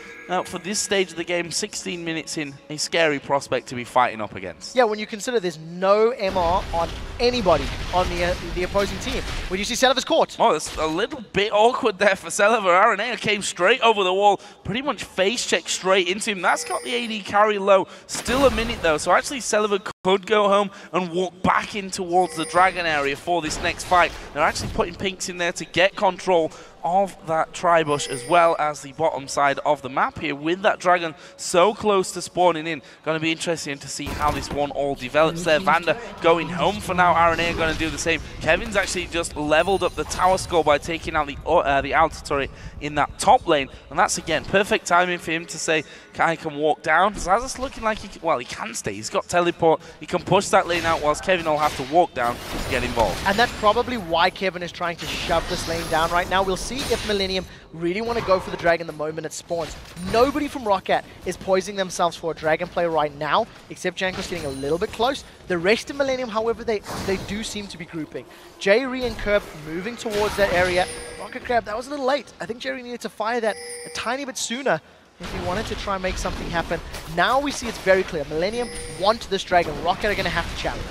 for this stage of the game, 16 minutes in, a scary prospect to be fighting up against. Yeah, when you consider there's no MR on anybody on the opposing team. When you see Celiver's caught. Oh, it's a little bit awkward there for Celiver. Aranea came straight over the wall, pretty much face checked straight into him. That's got the AD carry low. Still a minute though, so actually Celiver could go home and walk back in towards the dragon area for this next fight. They're actually putting pinks in there to get control of that tri-bush as well as the bottom side of the map here with that dragon so close to spawning in. Going to be interesting to see how this one all develops there. Vander going home for now. RNA are going to do the same. Kevin's actually just leveled up the tower score by taking out the outer turret in that top lane, and that's again perfect timing for him to say I can walk down. Zaz's looking like he can stay. He's got teleport. He can push that lane out whilst Kevin will have to walk down to get involved. And that's probably why Kevin is trying to shove this lane down right now. We'll see if Millenium really want to go for the dragon the moment it spawns. Nobody from ROCCAT is poising themselves for a dragon play right now, except Janko's getting a little bit close. The rest of Millenium, however, they do seem to be grouping. J-Re and Kerb moving towards that area. Rocket Grab, that was a little late. I think J-Re needed to fire that a tiny bit sooner if he wanted to try and make something happen. Now we see it's very clear. Millenium want this dragon. ROCCAT are going to have to challenge.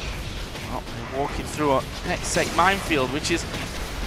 Well, they're walking through a Hextech minefield, which is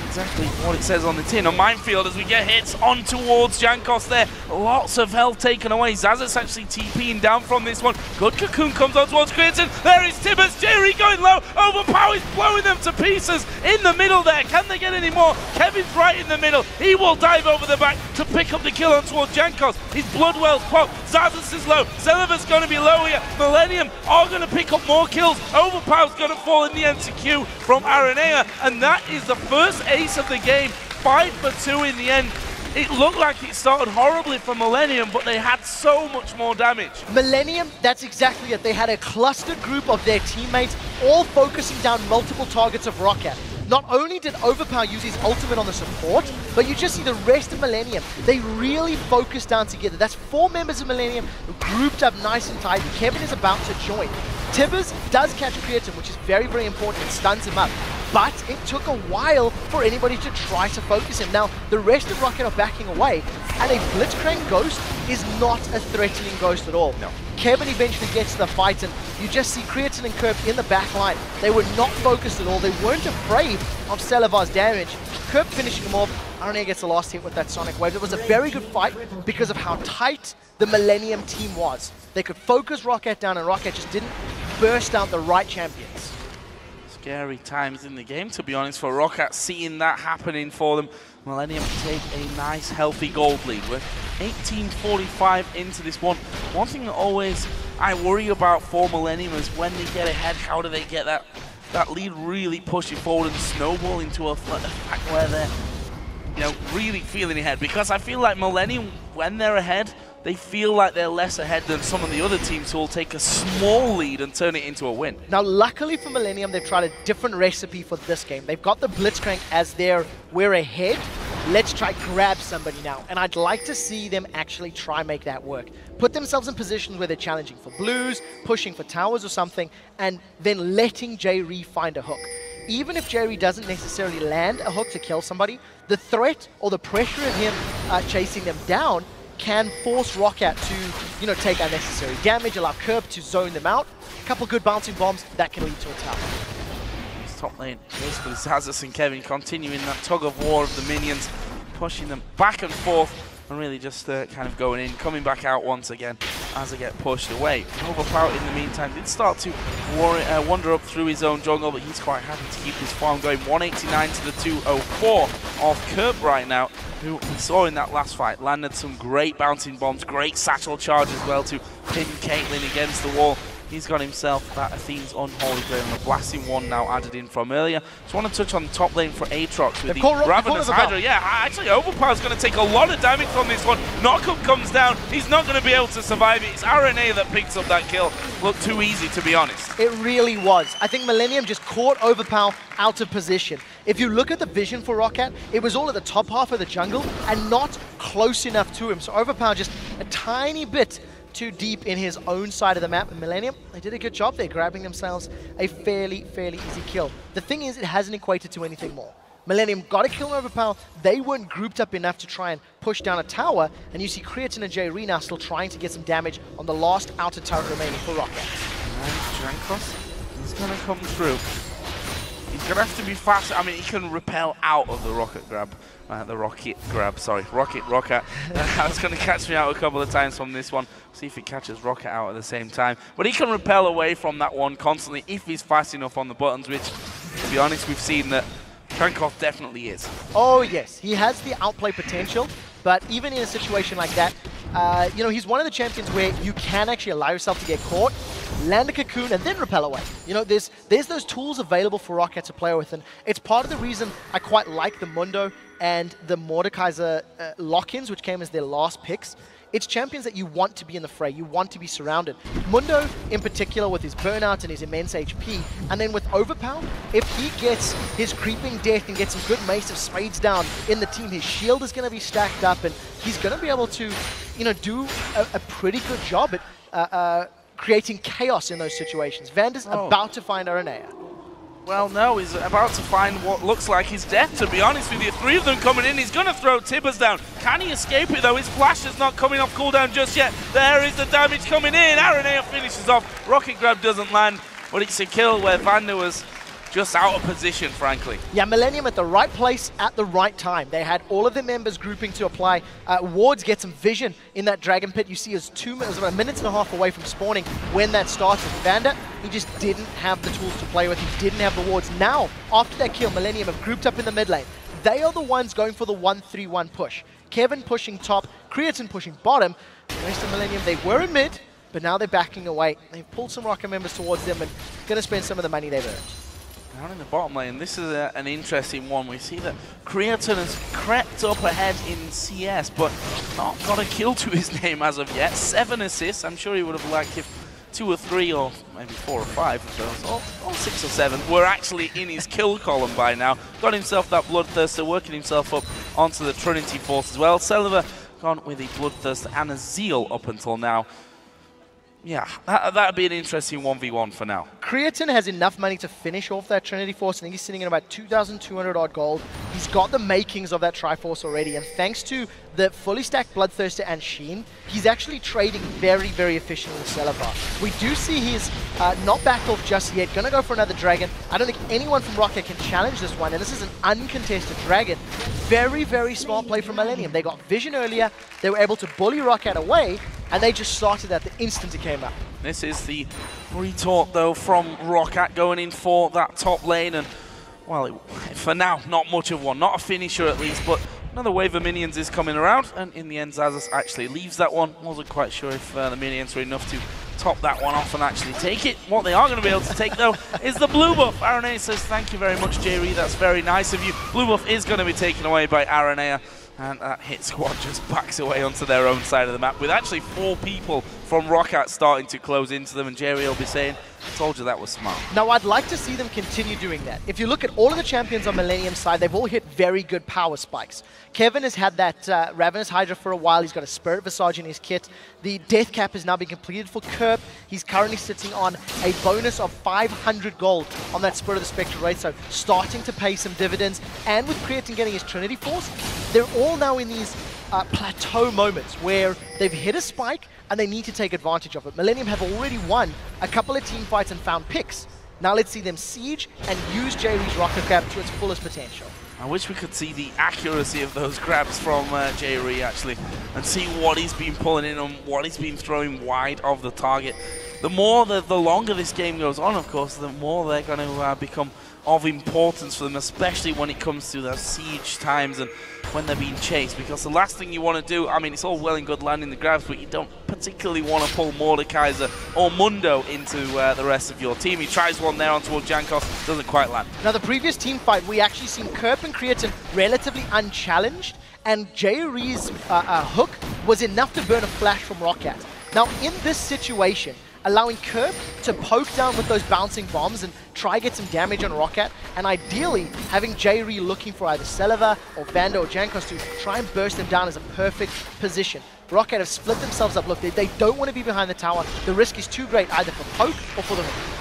exactly what it says on the tin. A minefield as we get hits on towards Jankos there. Lots of health taken away. Zaz's actually TPing down from this one. Good Cocoon comes on towards Creatin. There is Tibbers. Jerry going low. Overpower is blowing them to pieces in the middle there. Can they get any more? Kevin's right in the middle. He will dive over the back to pick up the kill on towards Jankos. His Bloodwell's pop. Zaz's is low. Celiver's going to be low here. Millenium are going to pick up more kills. Overpower's going to fall in the MCQ from Aranea. And that is the first ace of the game. 5 for 2 in the end. It looked like it started horribly for Millenium, but they had so much more damage. Millenium, that's exactly it. They had a clustered group of their teammates all focusing down multiple targets of ROCCAT. Not only did Overpower use his ultimate on the support, but you just see the rest of Millenium. They really focused down together. That's 4 members of Millenium grouped up nice and tight. Kevin is about to join. Tibbers does catch Creatin, which is very, very important. It stuns him up. But it took a while for anybody to try to focus him. Now, the rest of ROCCAT are backing away, and a Blitzcrank Ghost is not a threatening ghost at all. No. Kevin eventually gets to the fight, and you just see Creatin and Kerb in the back line. They were not focused at all. They weren't afraid of Selivar's damage. Kerb finishing him off. Aranea gets the last hit with that Sonic Wave. It was a very good fight because of how tight the Millenium team was. They could focus ROCCAT down, and ROCCAT just didn't burst out the right champions. Scary times in the game, to be honest, for ROCCAT, seeing that happening for them. Millenium take a nice, healthy gold lead. We're 18:45 into this one. One thing that always I worry about for Millenium is when they get ahead, how do they get that lead really pushing forward and snowball into a fact where they're really feeling ahead? Because I feel like Millenium, when they're ahead, they feel like they're less ahead than some of the other teams who will take a small lead and turn it into a win. Now, luckily for Millenium, they've tried a different recipe for this game. They've got the Blitzcrank as their we're ahead. Let's try grab somebody now. And I'd like to see them actually try make that work. Put themselves in positions where they're challenging for blues, pushing for towers or something, and then letting J-Re find a hook. Even if J-Re doesn't necessarily land a hook to kill somebody, the threat or the pressure of him chasing them down can force ROCCAT to, take unnecessary damage, allow Kerb to zone them out. A couple good bouncing bombs, that can lead to a tower. Top lane, basically Zazas and Kevin continuing that tug of war of the minions, pushing them back and forth, and really just kind of going in, coming back out once again as they get pushed away. Overpower in the meantime did start to wander up through his own jungle, but he's quite happy to keep his farm going. 189 to the 204 of Kerb right now, who we saw in that last fight. Landed some great bouncing bombs, great satchel charge as well to pin Caitlyn against the wall. He's got himself that Athene's Unholy Grail and a blasting one now added in from earlier. Just want to touch on the top lane for Aatrox with the Ravenous Hydra. Yeah, actually Overpower's going to take a lot of damage from this one. Knockup comes down. He's not going to be able to survive it. It's Aranea that picks up that kill. Looked too easy, to be honest. It really was. I think Millenium just caught Overpower out of position. If you look at the vision for ROCCAT, it was all at the top half of the jungle and not close enough to him. So Overpower just a tiny bit too deep in his own side of the map. And Millenium, they did a good job there, grabbing themselves a fairly easy kill. The thing is, it hasn't equated to anything more. Millenium got a kill on Overpower. They weren't grouped up enough to try and push down a tower, and you see Creatin and J-Re now still trying to get some damage on the last outer turret remaining for ROCCAT. And Jankos, he's going to come through. He's going to have to be fast. I mean, he can repel out of the rocket grab. Rocket ROCCAT. That's going to catch me out a couple of times from this one. See if it catches ROCCAT out at the same time. But he can repel away from that one constantly if he's fast enough on the buttons, which, to be honest, we've seen that Jankov definitely is. Oh yes, he has the outplay potential, but even in a situation like that, you know, he's one of the champions where you can actually allow yourself to get caught, land a cocoon, and then repel away. You know, there's those tools available for ROCCAT to play with, and it's part of the reason I quite like the Mundo and the Mordekaiser lock-ins, which came as their last picks. It's champions that you want to be in the fray, you want to be surrounded. Mundo, in particular, with his burnout and his immense HP, and then with Overpower, if he gets his creeping death and gets some good Mace of Spades down in the team, his shield is going to be stacked up, and he's going to be able to, you know, do a pretty good job at creating chaos in those situations. Vander's about to find Aranea. Well, no, he's about to find what looks like his death, to be honest with you. 3 of them coming in. He's going to throw Tibbers down. Can he escape it, though? His flash is not coming off cooldown just yet. There is the damage coming in. Aranea finishes off. Rocket Grab doesn't land, but it's a kill where Vander was just out of position, frankly. Yeah, Millenium at the right place at the right time. They had all of their members grouping to apply. Wards get some vision in that Dragon Pit. You see is about a minute and a half away from spawning when that started. Vander, he just didn't have the tools to play with. He didn't have the wards. Now, after that kill, Millenium have grouped up in the mid lane. They are the ones going for the 1-3-1 push. Kevin pushing top, Creatine pushing bottom. The rest of Millenium, they were in mid, but now they're backing away. They've pulled some ROCCAT members towards them and going to spend some of the money they've earned. Down in the bottom lane, this is an interesting one. We see that Creatine has crept up ahead in CS, but not got a kill to his name as of yet. 7 assists. I'm sure he would have liked if 2 or 3 or maybe 4 or 5 of those, or 6 or 7, were actually in his kill column by now. Got himself that Bloodthirster, working himself up onto the Trinity Force as well. Celiver gone with a Bloodthirster and a Zeal up until now. Yeah, that'd be an interesting 1v1 for now. Creatine has enough money to finish off that Trinity Force. I think he's sitting at about 2,200 odd gold. He's got the makings of that Triforce already, and thanks to the fully stacked Bloodthirster and Sheen, he's actually trading very, very efficiently with Celivar. We do see he's not backed off just yet, gonna go for another Dragon. I don't think anyone from ROCCAT can challenge this one, and this is an uncontested Dragon. Very, very smart play from Millenium. They got vision earlier, they were able to bully ROCCAT away, and they just started at the instant it came up. This is the retort, though, from ROCCAT going in for that top lane. And, well, for now, not much of one. Not a finisher, at least, but another wave of minions is coming around. And in the end, Xaxus actually leaves that one. Wasn't quite sure if the minions were enough to top that one off and actually take it. What they are going to be able to take, though, is the blue buff. Aranea says, thank you very much, Jerry. That's very nice of you. Blue buff is going to be taken away by Aranea. And that hit squad just backs away onto their own side of the map, with actually 4 people from ROCCAT starting to close into them, and Jerry will be saying, I told you that was smart. Now, I'd like to see them continue doing that. If you look at all of the champions on Millenium's side, they've all hit very good power spikes. Kevin has had that Ravenous Hydra for a while. He's got a Spirit Visage in his kit. The Death Cap has now been completed for Kerp. He's currently sitting on a bonus of 500 gold on that Spirit of the Spectral Wraith, so starting to pay some dividends. And with Creatine getting his Trinity Force, they're all now in these plateau moments where they've hit a spike and they need to take advantage of it. Millenium have already won a couple of team fights and found picks. Now let's see them siege and use Jerry's rocket grab to its fullest potential. I wish we could see the accuracy of those grabs from Jerry, actually, and see what he's been pulling in and what he's been throwing wide of the target. The longer this game goes on, of course, the more they're going to become of importance for them, especially when it comes to their siege times and when they're being chased, because the last thing you want to do, I mean, it's all well and good landing the grabs, but you don't particularly want to pull Mordekaiser or Mundo into the rest of your team. He tries one there onto Jankos, doesn't quite land. Now, the previous team fight, we actually seen Kerp and Creatine relatively unchallenged, and Jerry's hook was enough to burn a flash from ROCCAT. Now, in this situation, allowing Kerp to poke down with those bouncing bombs and try get some damage on ROCCAT, and ideally having J-Ree looking for either Celiver or Vander or Jankos to try and burst them down is a perfect position. ROCCAT have split themselves up. Look, they don't want to be behind the tower. The risk is too great either for poke or for the hook.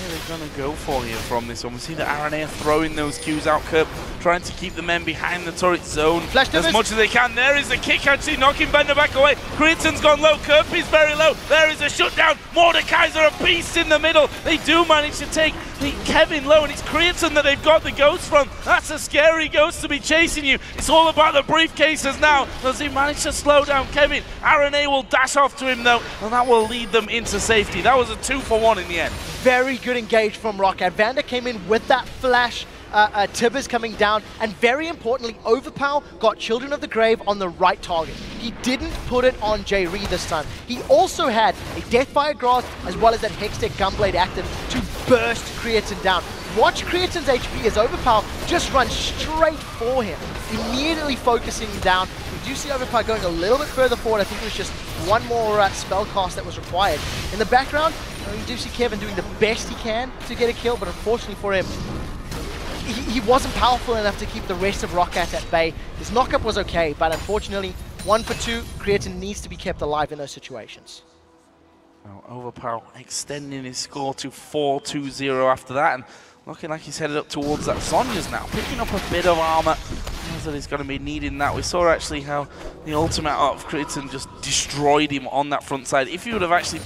They're going to go for here from this one. We see the Aranea throwing those Qs out, Kerp trying to keep the men behind the turret zone as much as they can. There is the kick, actually knocking Bender back away. Creatine's gone low, Kerp is very low. There is a shutdown. Mordekaiser, a beast in the middle. They do manage to take Kevin low, and it's Creatine that they've got the ghost from. That's a scary ghost to be chasing you. It's all about the briefcases now. Does he manage to slow down Kevin? Aranea will dash off to him though, and that will lead them into safety. That was a 2-for-1 in the end. Very good engage from ROCCAT. Vander came in with that flash, Tibbers coming down, and very importantly, Overpower got Children of the Grave on the right target. He didn't put it on J-Ree this time. He also had a Deathfire Grasp as well as that Hextech Gunblade active to burst Creatine down. Watch Creatine's HP as Overpower just runs straight for him, immediately focusing him down. We do see Overpower going a little bit further forward. I think it was just one more spell cast that was required. In the background, you do see Kevin doing the best he can to get a kill, but unfortunately for him, he wasn't powerful enough to keep the rest of ROCCAT at bay. His knockup was okay, but unfortunately, 1 for 2, Creatine needs to be kept alive in those situations. Well, Overpower extending his score to 4-2-0 after that, and looking like he's headed up towards that Sonya's now, picking up a bit of armor. That he's going to be needing that. We saw actually how the ultimate out of Creatine just destroyed him on that front side. If he would have actually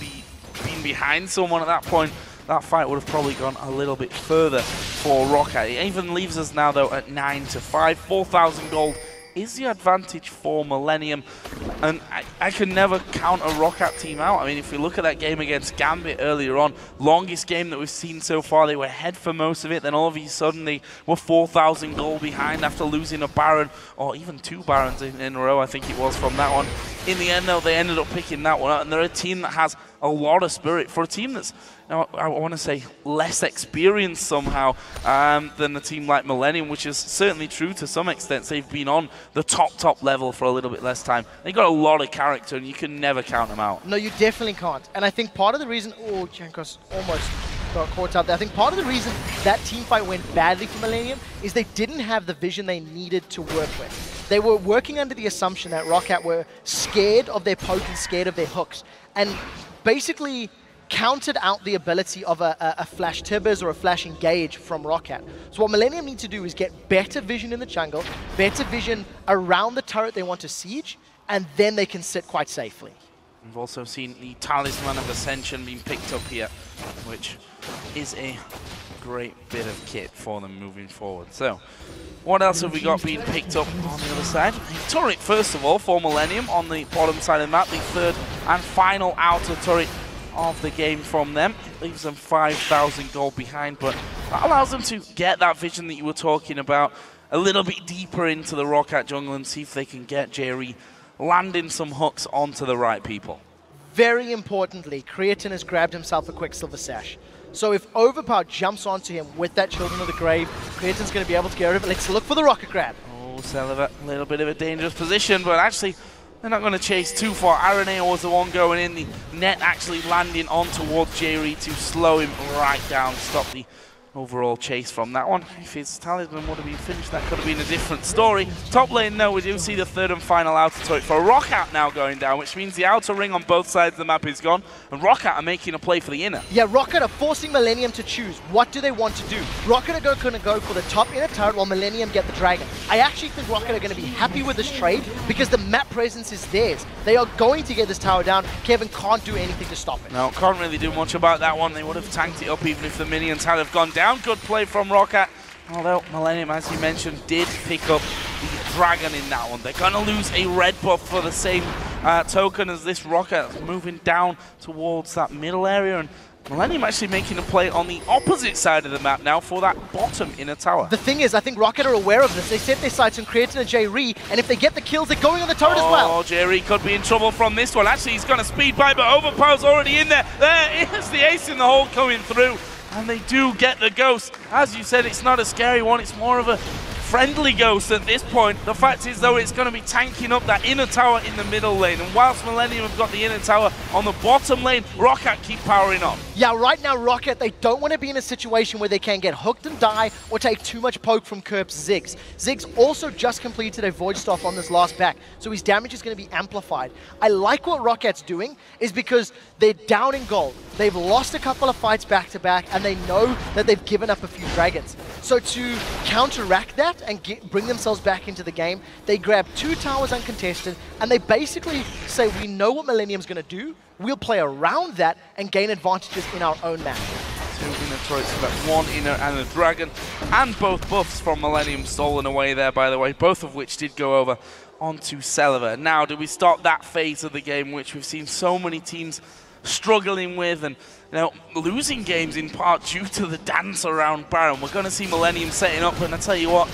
been behind someone at that point, that fight would have probably gone a little bit further for ROCCAT. It even leaves us now though at 9-5, 4,000 gold is the advantage for Millenium, and I can never count a ROCCAT team out. I mean, if we look at that game against Gambit earlier on, longest game that we've seen so far, they were ahead for most of it, then all of a sudden they were 4,000 gold behind after losing a Baron, or even 2 Barons in a row, I think it was, from that one. In the end though, they ended up picking that one up, and they're a team that has a lot of spirit for a team that's, now, I want to say less experienced somehow than a team like Millenium, which is certainly true to some extent. They've been on the top level for a little bit less time. They got a lot of character, and you can never count them out. No, you definitely can't. And I think part of the reason, oh, Jankos almost got caught out there. I think part of the reason that team fight went badly for Millenium is they didn't have the vision they needed to work with. They were working under the assumption that ROCCAT were scared of their poke and scared of their hooks, and basically counted out the ability of a flash Tibbers or a flash engage from ROCCAT. So what Millenium need to do is get better vision in the jungle, better vision around the turret they want to siege, and then they can sit quite safely. We've also seen the Talisman of Ascension being picked up here, which is a great bit of kit for them moving forward. So, what else have we got being picked up on the other side? A turret, first of all, for Millenium on the bottom side of the map, the third and final outer turret of the game from them. It leaves them 5,000 gold behind, but that allows them to get that vision that you were talking about a little bit deeper into the ROCCAT jungle and see if they can get J-Ree landing some hooks onto the right people. Very importantly, Creatine has grabbed himself a Quicksilver Sash. So if Overpower jumps onto him with that Children of the Grave, Creatine's going to be able to get rid of it. Let's look for the rocket grab. Oh, Celiva, a little bit of a dangerous position, but actually they're not going to chase too far. Araneo was the one going in, the net actually landing on towards J-Ree to slow him right down, stop the overall chase from that one. If his Talisman would have been finished, that could have been a different story. Top lane, though, we do see the third and final outer turret for ROCCAT now going down, which means the outer ring on both sides of the map is gone, and ROCCAT are making a play for the inner. Yeah, ROCCAT are forcing Millenium to choose. What do they want to do? ROCCAT are going to go for the top inner turret while Millenium get the dragon. I actually think ROCCAT are going to be happy with this trade because the map presence is theirs. They are going to get this tower down. Kevin can't do anything to stop it. No, can't really do much about that one. They would have tanked it up even if the minions had have gone down. Good play from ROCCAT. Although Millenium, as you mentioned, did pick up the dragon in that one. They're going to lose a red buff for the same token as this ROCCAT moving down towards that middle area. And Millenium actually making a play on the opposite side of the map now for that bottom inner tower. The thing is, I think ROCCAT are aware of this. They set their sights on Creatine and J-Ree, and if they get the kills, they're going on the turret as well. Oh, J-Ree could be in trouble from this one. Actually, he's going to speed by, but Overpower's already in there. There is the ace in the hole coming through. And they do get the ghost. As you said, it's not a scary one, it's more of a friendly ghost at this point. The fact is, though, it's going to be tanking up that inner tower in the middle lane. And whilst Millenium have got the inner tower on the bottom lane, ROCCAT keep powering on. Yeah, right now, ROCCAT, they don't want to be in a situation where they can get hooked and die or take too much poke from Kerp's Ziggs. Ziggs also just completed a Void Staff on this last back, so his damage is going to be amplified. I like what ROCCAT's doing is because they're down in gold. They've lost a couple of fights back-to-back, and they know that they've given up a few dragons. So to counteract that and bring themselves back into the game, they grab 2 towers uncontested, and they basically say, we know what Millenium's going to do, we'll play around that and gain advantages in our own map. 2 inner turrets, but 1 inner and a dragon, and both buffs from Millenium stolen away there, by the way, both of which did go over onto Celiva. Now, do we start that phase of the game, which we've seen so many teams struggling with, and losing games in part due to the dance around Baron. We're going to see Millenium setting up, and I tell you what,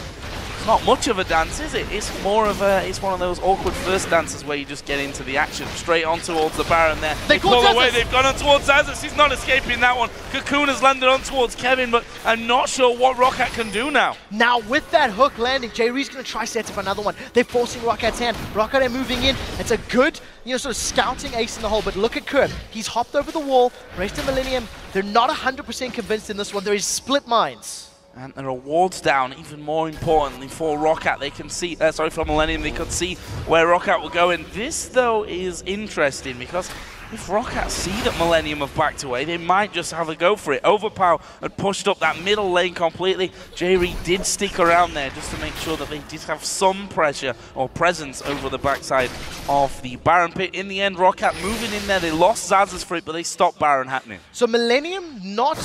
it's not much of a dance, is it? It's more of it's one of those awkward first dances where you just get into the action. Straight on towards the Baron there. They pull away, they've gone on towards Zazas. He's not escaping that one. Cocoon has landed on towards Kevin, but I'm not sure what ROCCAT can do now. Now with that hook landing, J-Ree's going to try set up another one. They're forcing ROCCAT's hand. ROCCAT are moving in. It's a good, sort of scouting ace in the hole, but look at Kerb. He's hopped over the wall. Rest of Millenium, they're not 100% convinced in this one. There is split minds. And the rewards down, even more importantly for ROCCAT. They can see, for Millenium, they could see where ROCCAT will go. And this, though, is interesting because if ROCCAT see that Millenium have backed away, they might just have a go for it. Overpower had pushed up that middle lane completely. J-Ree did stick around there just to make sure that they did have some pressure or presence over the backside of the Baron pit. In the end, ROCCAT moving in there. They lost Zazas for it, but they stopped Baron happening. So Millenium not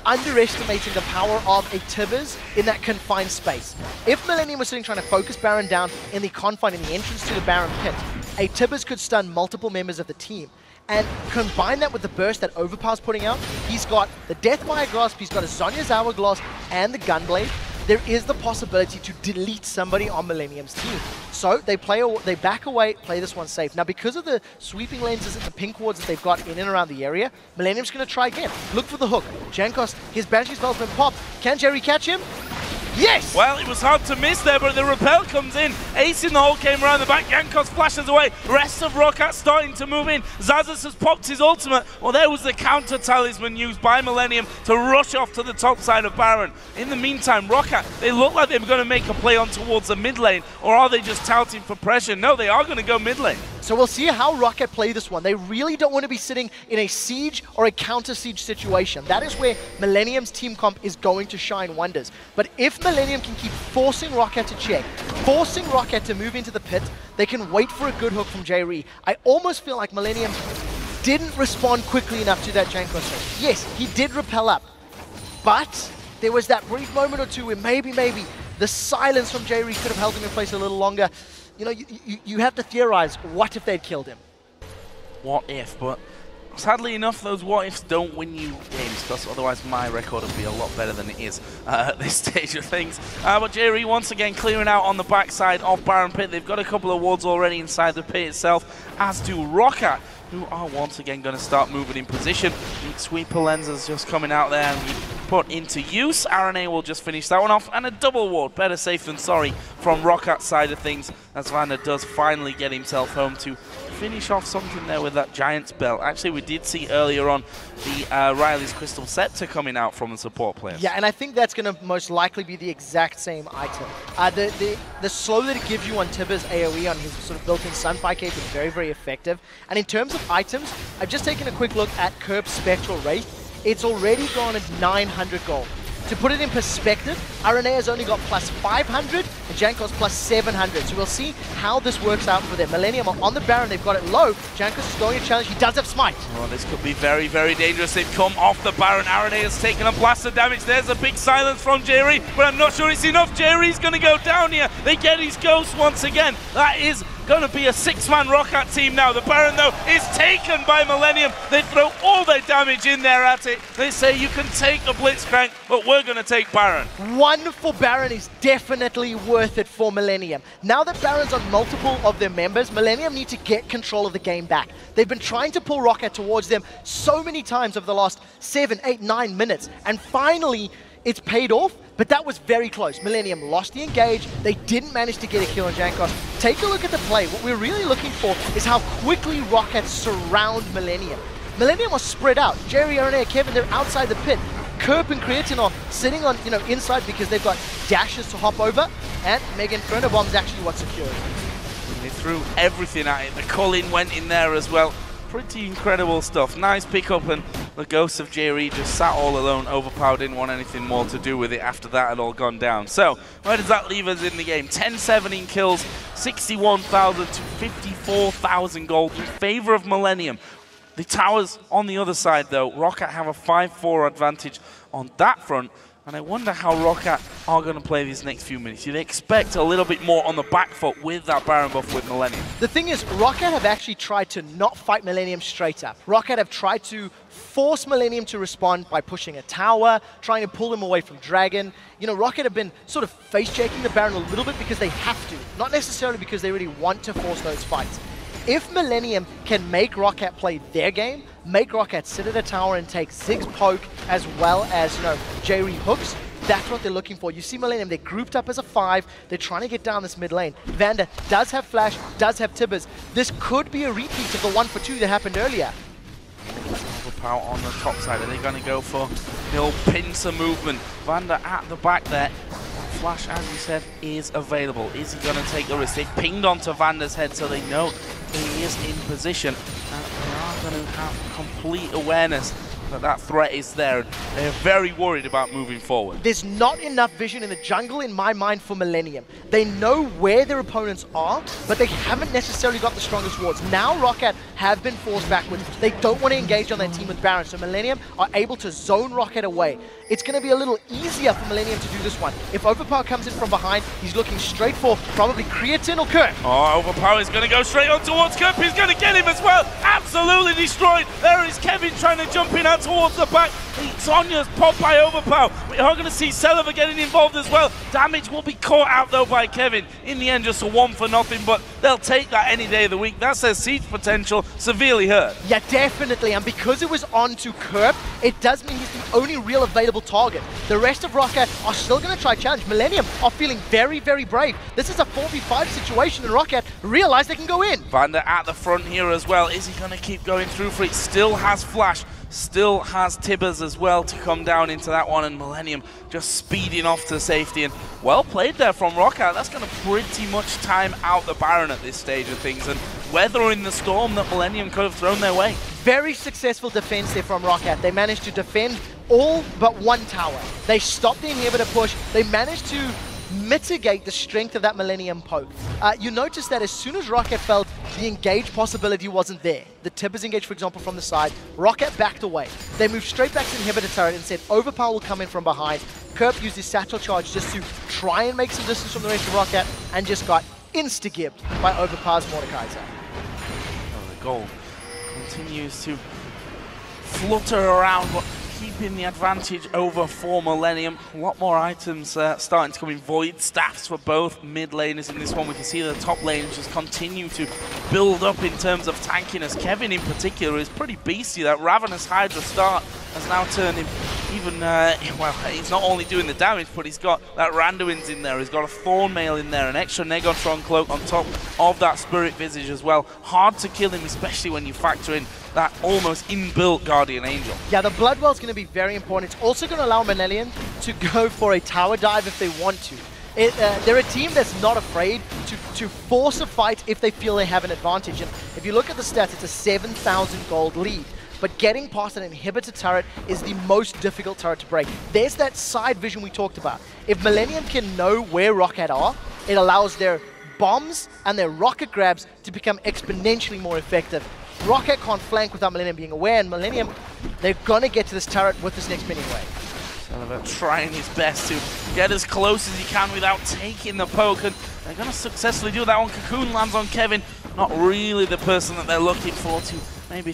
underestimating the power of a Tibbers in that confined space. If Millenium was sitting trying to focus Baron down in the confine, in the entrance to the Baron pit, a Tibbers could stun multiple members of the team. And combine that with the burst that Overpower's putting out, he's got the Deathfire Grasp, he's got a Zhonya's Hourglass, and the Gunblade. There is the possibility to delete somebody on Millenium's team. So they back away, play this one safe. Now because of the sweeping lenses and the pink wards that they've got in and around the area, Millenium's going to try again. Look for the hook. Jankos, his Banshee spell's been popped. Can Jerry catch him? Yes! Well, it was hard to miss there, but the repel comes in. Ace in the hole came around the back. Jankos flashes away. Rest of ROCCAT starting to move in. Zazas has popped his ultimate. Well, there was the counter talisman used by Millenium to rush off to the top side of Baron. In the meantime, ROCCAT, they look like they're going to make a play on towards the mid lane, or are they just touting for pressure? No, they are going to go mid lane. So we'll see how ROCCAT play this one. They really don't want to be sitting in a siege or a counter-siege situation. That is where Millenium's team comp is going to shine wonders. But if Millenium can keep forcing ROCCAT to check, forcing ROCCAT to move into the pit, they can wait for a good hook from J-Ree. I almost feel like Millenium didn't respond quickly enough to that Jankos hook. Yes, he did repel up, but there was that brief moment or two where maybe the silence from J-Ree could have held him in place a little longer. You have to theorize, what if they'd killed him? What if, but sadly enough, those what ifs don't win you games, because otherwise my record would be a lot better than it is at this stage of things. But J-Ree once again clearing out on the backside of Baron pit. They've got a couple of wards already inside the pit itself, as do ROCCAT, who are once again going to start moving in position. Sweeper lenses just coming out there and put into use. RNA will just finish that one off, and a double ward, better safe than sorry, from ROCCAT's side of things, as Vander does finally get himself home to finish off something there with that Giant's Belt. Actually, we did see earlier on the Riley's Crystal Scepter coming out from the support players. Yeah, and I think that's going to most likely be the exact same item. The slow that it gives you on Tibber's AoE on his sort of built-in Sunfire Cape is very, very effective. And in terms of items, I've just taken a quick look at Kerb's Spectral Wraith. It's already gone at 900 gold. To put it in perspective, RNA has only got plus 500 and Jankos plus 700. So we'll see how this works out for them. Millenium are on the Baron, they've got it low. Jankos is going to challenge, he does have Smite. Oh, this could be very, very dangerous. They've come off the Baron. RNA has taken a blast of damage. There's a big silence from J-Ree, but I'm not sure it's enough. J-Ree's going to go down here. They get his ghost once again. That is going to be a 6-man ROCCAT team now. The Baron, though, is taken by Millenium. They throw all their damage in there at it. They say you can take a Blitzcrank, but we're going to take Baron. One for Baron is definitely worth it for Millenium. Now that Baron's on multiple of their members, Millenium need to get control of the game back. They've been trying to pull ROCCAT towards them so many times over the last 7, 8, 9 minutes, and finally it's paid off, but that was very close. Millenium lost the engage. They didn't manage to get a kill on Jankos. Take a look at the play. What we're really looking for is how quickly ROCCAT surround Millenium. Millenium are spread out. Jerry, RNA, Kevin, they're outside the pit. Kerp and Creatine are sitting on, inside because they've got dashes to hop over, and Mega Inferno Bomb is actually what secured. They threw everything at it. The Culling went in there as well. Pretty incredible stuff. Nice pickup, and the ghost of J-Ree just sat all alone. Overpower didn't want anything more to do with it after that had all gone down. So, where does that leave us in the game? 10-17 kills, 61,000 to 54,000 gold in favor of Millenium. The towers on the other side, though, ROCCAT have a 5-4 advantage on that front. And I wonder how ROCCAT are going to play these next few minutes. You'd expect a little bit more on the back foot with that Baron buff with Millenium. The thing is, ROCCAT have actually tried to not fight Millenium straight up. ROCCAT have tried to force Millenium to respond by pushing a tower, trying to pull him away from Dragon. You know, ROCCAT have been sort of face-checking the Baron a little bit because they have to, not necessarily because they really want to force those fights. If Millenium can make ROCCAT play their game, make ROCCAT sit at a tower and take Ziggs poke as well as, you know, J-Re hooks, that's what they're looking for. You see Millenium, they're grouped up as a 5. They're trying to get down this mid lane. Vander does have flash, does have Tibbers. This could be a repeat of the 1-for-2 that happened earlier. Overpower on the top side. Are they going to go for the old pincer movement? Vander at the back there. Flash, as you said, is available. Is he going to take the risk? They've pinged onto Vander's head so they know he is in position. And they are going to have complete awareness that that threat is there. They're very worried about moving forward. There's not enough vision in the jungle in my mind for Millenium. They know where their opponents are, but they haven't necessarily got the strongest wards. Now ROCCAT have been forced backwards. They don't want to engage on their team with Baron, so Millenium are able to zone ROCCAT away. It's going to be a little easier for Millenium to do this one. If Overpower comes in from behind, he's looking straight for probably Creatine or Kirk. Oh, Overpower is going to go straight on towards Kirk. He's going to get him as well. Absolutely destroyed. There is Kevin trying to jump in out towards the back. Sonya's popped by Overpower. We are going to see Celiver getting involved as well. Damage will be caught out though by Kevin. In the end, just a 1 for nothing, but they'll take that any day of the week. That's their siege potential severely hurt. Yeah, definitely. And because it was on to Kerp, it does mean he's the only real available target. The rest of ROCCAT are still going to try challenge. Millenium are feeling very, very brave. This is a 4v5 situation, and ROCCAT realize they can go in. Vander at the front here as well. Is he going to keep going through for it? Still has Flash. Still has Tibbers as well to come down into that one, and Millenium just speeding off to safety. And well played there from ROCCAT. That's going to pretty much time out the Baron at this stage of things and weathering the storm that Millenium could have thrown their way. Very successful defense there from ROCCAT. They managed to defend all but one tower. They stopped the inhibitor push. They managed to mitigate the strength of that Millenium poke. You notice that as soon as ROCCAT felt the engage possibility wasn't there, the Tibbers engaged, for example, from the side, ROCCAT backed away. They moved straight back to the inhibitor turret and said Overpower will come in from behind. Kerp used his satchel charge just to try and make some distance from the rest of ROCCAT and just got insta-gibbed by Overpower's Mordekaiser. Oh, the goal continues to flutter around, but keeping the advantage over for Millenium. A lot more items starting to come in. Void staffs for both mid laners in this one. We can see the top lanes just continue to build up in terms of tankiness. Kevin in particular is pretty beastly. That Ravenous Hydra start has now turned him even, well, he's not only doing the damage, but he's got that Randuin's in there. He's got a Thornmail in there, an extra Negotron cloak on top of that Spirit Visage as well. Hard to kill him, especially when you factor in that almost inbuilt Guardian Angel. Yeah, the Bloodwell's going to be very important. It's also going to allow Millenium to go for a tower dive if they want to. They're a team that's not afraid to force a fight if they feel they have an advantage. And if you look at the stats, it's a 7,000 gold lead. But getting past an inhibitor turret is the most difficult turret to break. There's that side vision we talked about. If Millenium can know where ROCCAT are, it allows their bombs and their rocket grabs to become exponentially more effective. ROCCAT can't flank without Millenium being aware, and Millenium, they're going to get to this turret with this next mini wave. Celiver trying his best to get as close as he can without taking the poke, and they're going to successfully do that one. Cocoon lands on Kevin, not really the person that they're looking for to maybe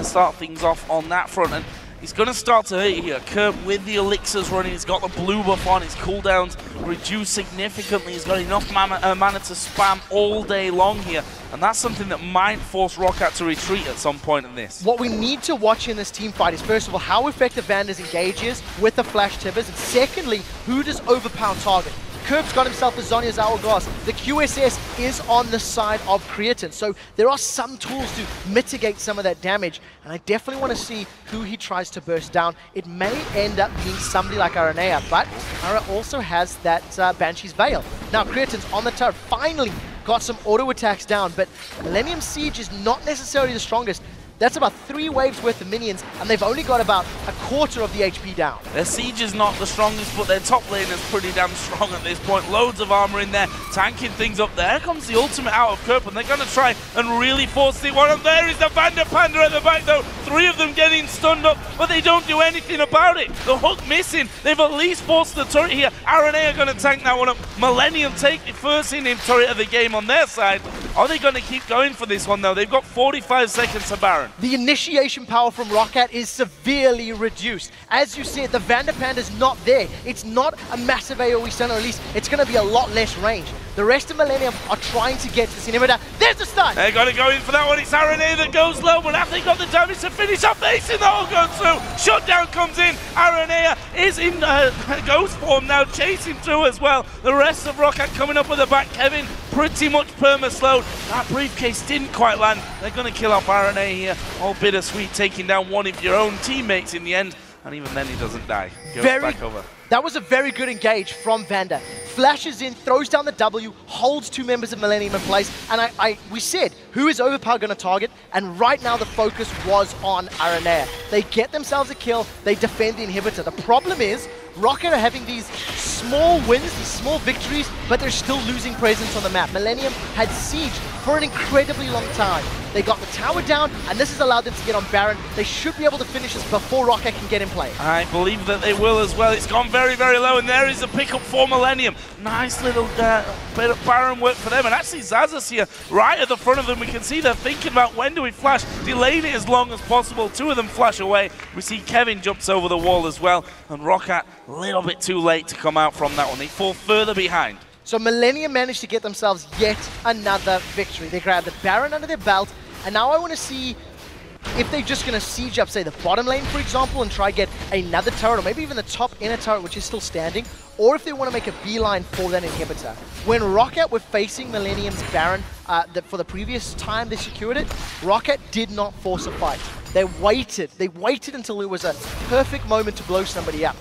start things off on that front, and he's going to start to hurt here. Kerp with the elixirs running, he's got the blue buff on, his cooldowns reduced significantly, he's got enough mana to spam all day long here, and that's something that might force ROCCAT to retreat at some point in this. What we need to watch in this team fight is, first of all, how effective Vander's engage is with the Flash Tibbers, and secondly, who does Overpower target? Kerp's got himself a Zonya's Hourglass. The QSS is on the side of Creatine, so there are some tools to mitigate some of that damage, and I definitely want to see who he tries to burst down. It may end up being somebody like Aranea, but Ara also has that Banshee's Veil. Now Creatine's on the turret, finally got some auto attacks down, but Millenium Siege is not necessarily the strongest. That's about 3 waves worth of minions, and they've only got about a quarter of the HP down. Their siege is not the strongest, but their top lane is pretty damn strong at this point. Loads of armor in there, tanking things up. There comes the ultimate out of Kerp, and they're going to try and really force the one. And there is the Vander Panda at the back, though. 3 of them getting stunned up, but they don't do anything about it. The hook missing. They've at least forced the turret here. RNA are going to tank that one up. Millenium take the first in-him turret of the game on their side. Are they going to keep going for this one, though? They've got 45 seconds to Baron. The initiation power from ROCCAT is severely reduced. As you said, the Vander Panda is not there. It's not a massive AoE stun, or at least it's going to be a lot less range. The rest of Millenium are trying to get to this inhibitor. There's the stun! They're going to go in for that one. It's RNA that goes low, but have they got the damage to finish up? Facing the whole goes through. Shutdown comes in. RNA is in ghost form now, chasing through as well. The rest of ROCCAT coming up with the back. Kevin pretty much perma-slowed. That briefcase didn't quite land. They're going to kill off RNA here. All bittersweet, taking down one of your own teammates in the end. And even then he doesn't die. Goes back over. That was a very good engage from Vander. Flashes in, throws down the W, holds 2 members of Millenium in place, and we said, who is Overpower going to target? And right now the focus was on Aranea. They get themselves a kill, they defend the inhibitor. The problem is, ROCCAT are having these small wins, these small victories, but they're still losing presence on the map. Millenium had siege for an incredibly long time. They got the tower down, and this has allowed them to get on Baron. They should be able to finish this before ROCCAT can get in play. I believe that they will as well. It's gone very, very low, and there is a pickup for Millenium. Nice little bit of Baron work for them, and actually Zazas here, right at the front of them. We can see they're thinking about when do we flash, delaying it as long as possible. 2 of them flash away. We see Kevin jumps over the wall as well, and ROCCAT a little bit too late to come out from that one. They fall further behind. So Millenium managed to get themselves yet another victory. They grabbed the Baron under their belt, and now I want to see if they're just going to siege up, say, the bottom lane, for example, and try get another turret, or maybe even the top inner turret, which is still standing, or if they want to make a beeline for that inhibitor. When ROCCAT were facing Millenium's Baron for the previous time they secured it, ROCCAT did not force a fight. They waited. They waited until it was a perfect moment to blow somebody up.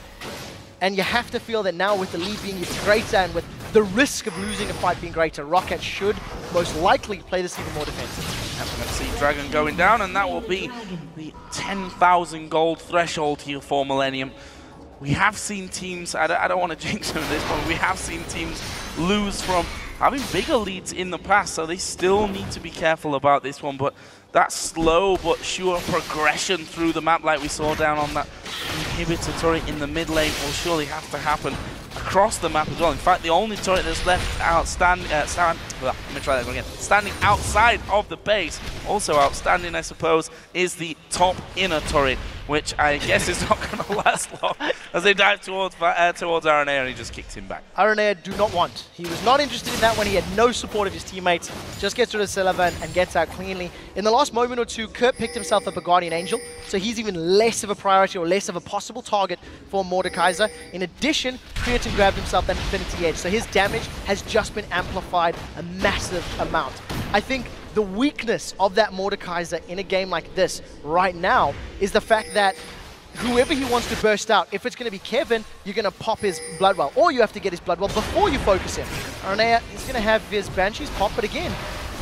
And you have to feel that now with the lead being greater and with the risk of losing a fight being greater, ROCCAT should most likely play this even more defensive. I'm going to see Dragon going down, and that will be the 10,000 gold threshold here for Millenium. We have seen teams, I don't want to jinx them at this point, we have seen teams lose from having bigger leads in the past, so they still need to be careful about this one. But that slow but sure progression through the map like we saw down on that inhibitor turret in the mid lane will surely have to happen across the map as well. In fact, the only turret that's left outstanding, standing outside of the base, also outstanding I suppose, is the top inner turret, which I guess is not going to last long as they dive towards RNA, and he just kicked him back. RNA do not want. He was not interested in that one. He had no support of his teammates. Just gets rid of Sullivan and gets out cleanly. In the last moment or two, Kurt picked himself up a Guardian Angel, so he's even less of a priority or less of a possible target for Mordekaiser. In addition, Creatine grabbed himself that Infinity Edge, so his damage has just been amplified a massive amount. I think the weakness of that Mordekaiser in a game like this right now is the fact that whoever he wants to burst out, if it's going to be Kevin, you're going to pop his Bloodwell, or you have to get his Bloodwell before you focus him. Aranea is going to have his Banshees pop, but again,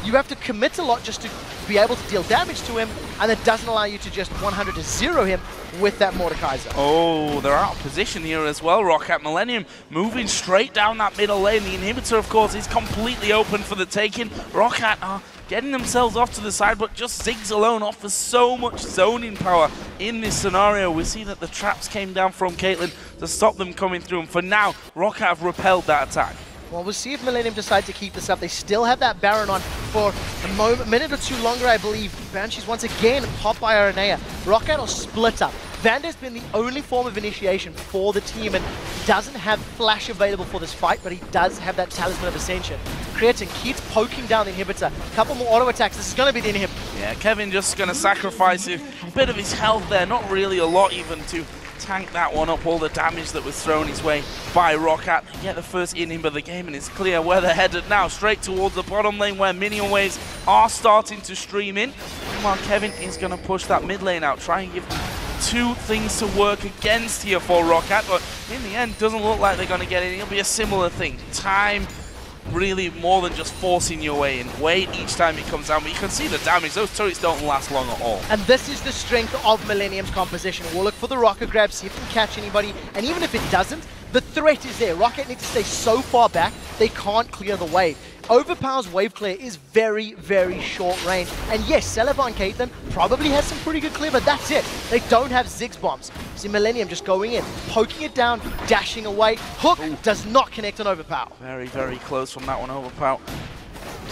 you have to commit a lot just to be able to deal damage to him, and it doesn't allow you to just 100 to 0 him with that Mordekaiser. Oh, they're out of position here as well. ROCCAT Millenium moving straight down that middle lane. The inhibitor, of course, is completely open for the taking. ROCCAT are getting themselves off to the side, but just Ziggs alone offers so much zoning power in this scenario. We see that the traps came down from Caitlyn to stop them coming through, and for now, ROCCAT have repelled that attack. Well, we'll see if Millenium decide to keep this up. They still have that Baron on for a minute or two longer, I believe. Banshees once again popped by Aranea. ROCCAT will split up. Vander's been the only form of initiation for the team and doesn't have Flash available for this fight, but he does have that Talisman of Ascension. Creatine keeps poking down the inhibitor. A couple more auto attacks. This is going to be the inhibitor. Yeah, Kevin just going to sacrifice a bit of his health there. Not really a lot even to tank that one up, all the damage that was thrown his way by ROCCAT. They get the first inhib of the game, and it's clear where they're headed now, straight towards the bottom lane where minion waves are starting to stream in. Meanwhile, Kevin is going to push that mid lane out, try and give them 2 things to work against here for ROCCAT, but in the end, doesn't look like they're going to get it. It'll be a similar thing. Time really more than just forcing your way in. Wait each time it comes down, but you can see the damage. Those turrets don't last long at all. And this is the strength of Millennium's composition. We'll look for the rocket grab, see if it can catch anybody, and even if it doesn't, the threat is there. ROCCAT need to stay so far back, they can't clear the wave. Overpower's wave clear is very, very short range. And yes, Celebar and Caitlyn probably has some pretty good clear, but that's it. They don't have Ziggs bombs. See Millennium just going in, poking it down, dashing away. Hook does not connect on Overpower. Very, very close from that one, Overpower.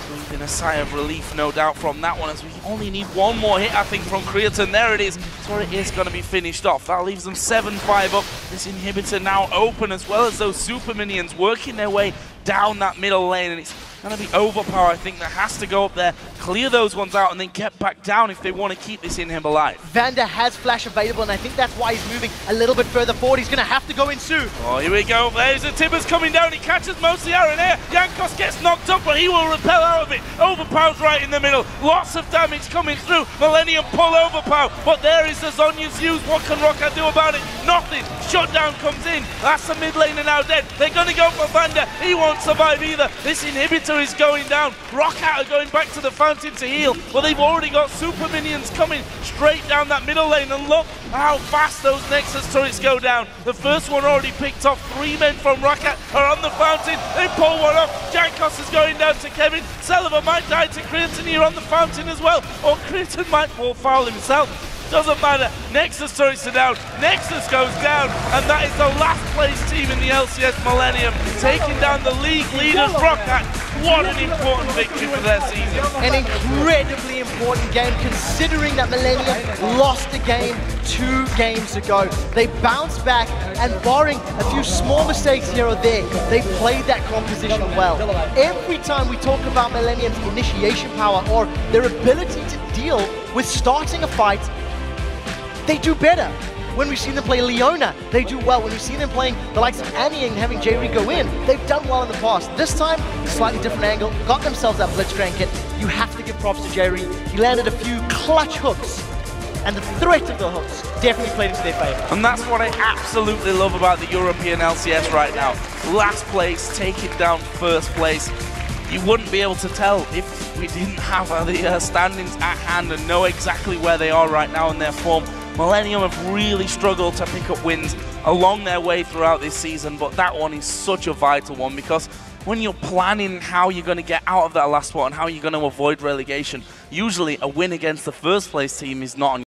Breathing a sigh of relief, no doubt, from that one, as we only need one more hit, I think, from Creaton. There it is. So it is going to be finished off. That leaves them 7-5 up. This inhibitor now open, as well as those super minions working their way down that middle lane, and it's going to be Overpower, I think, that has to go up there, clear those ones out, and then get back down if they want to keep this inhib alive. Vander has flash available, and I think that's why he's moving a little bit further forward. He's going to have to go in soon. Oh, here we go. There's the Tibbers coming down. He catches most of the arrow in air. Jankos gets knocked up, but he will repel out of it. Overpower's right in the middle. Lots of damage coming through. Millennium pull Overpower, but there is the Zhonya's use. What can ROCCAT do about it? Nothing. Shutdown comes in. That's the mid laner now dead. They're going to go for Vander. He won't survive either. This inhibitor is going down. ROCCAT are going back to the fountain to heal, but they've already got super minions coming straight down that middle lane, and look how fast those Nexus turrets go down. The first one already picked off. 3 men from ROCCAT are on the fountain. They pull one off. Jankos is going down to Kevin. Celebar might die to Creaton here on the fountain as well, or Creaton might fall foul himself. Doesn't matter. Nexus turrets are down. Nexus goes down, and that is the last place team in the LCS Millennium, taking down the league leaders ROCCAT. What an important victory for their season. An incredibly important game, considering that Millennium lost the game 2 games ago. They bounced back, and barring a few small mistakes here or there, they played that composition well. Every time we talk about Millennium's initiation power or their ability to deal with starting a fight, they do better. When we've seen them play Leona, they do well. When we've seen them playing the likes of Annie and having Jerry go in, they've done well in the past. This time, slightly different angle, got themselves that Blitzcrank kit. You have to give props to Jerry. He landed a few clutch hooks, and the threat of the hooks definitely played into their favor. And that's what I absolutely love about the European LCS right now. Last place, taking down first place. You wouldn't be able to tell if we didn't have the standings at hand and know exactly where they are right now in their form. Millennium have really struggled to pick up wins along their way throughout this season, but that one is such a vital one, because when you're planning how you're going to get out of that last spot and how you're going to avoid relegation, usually a win against the first place team is not on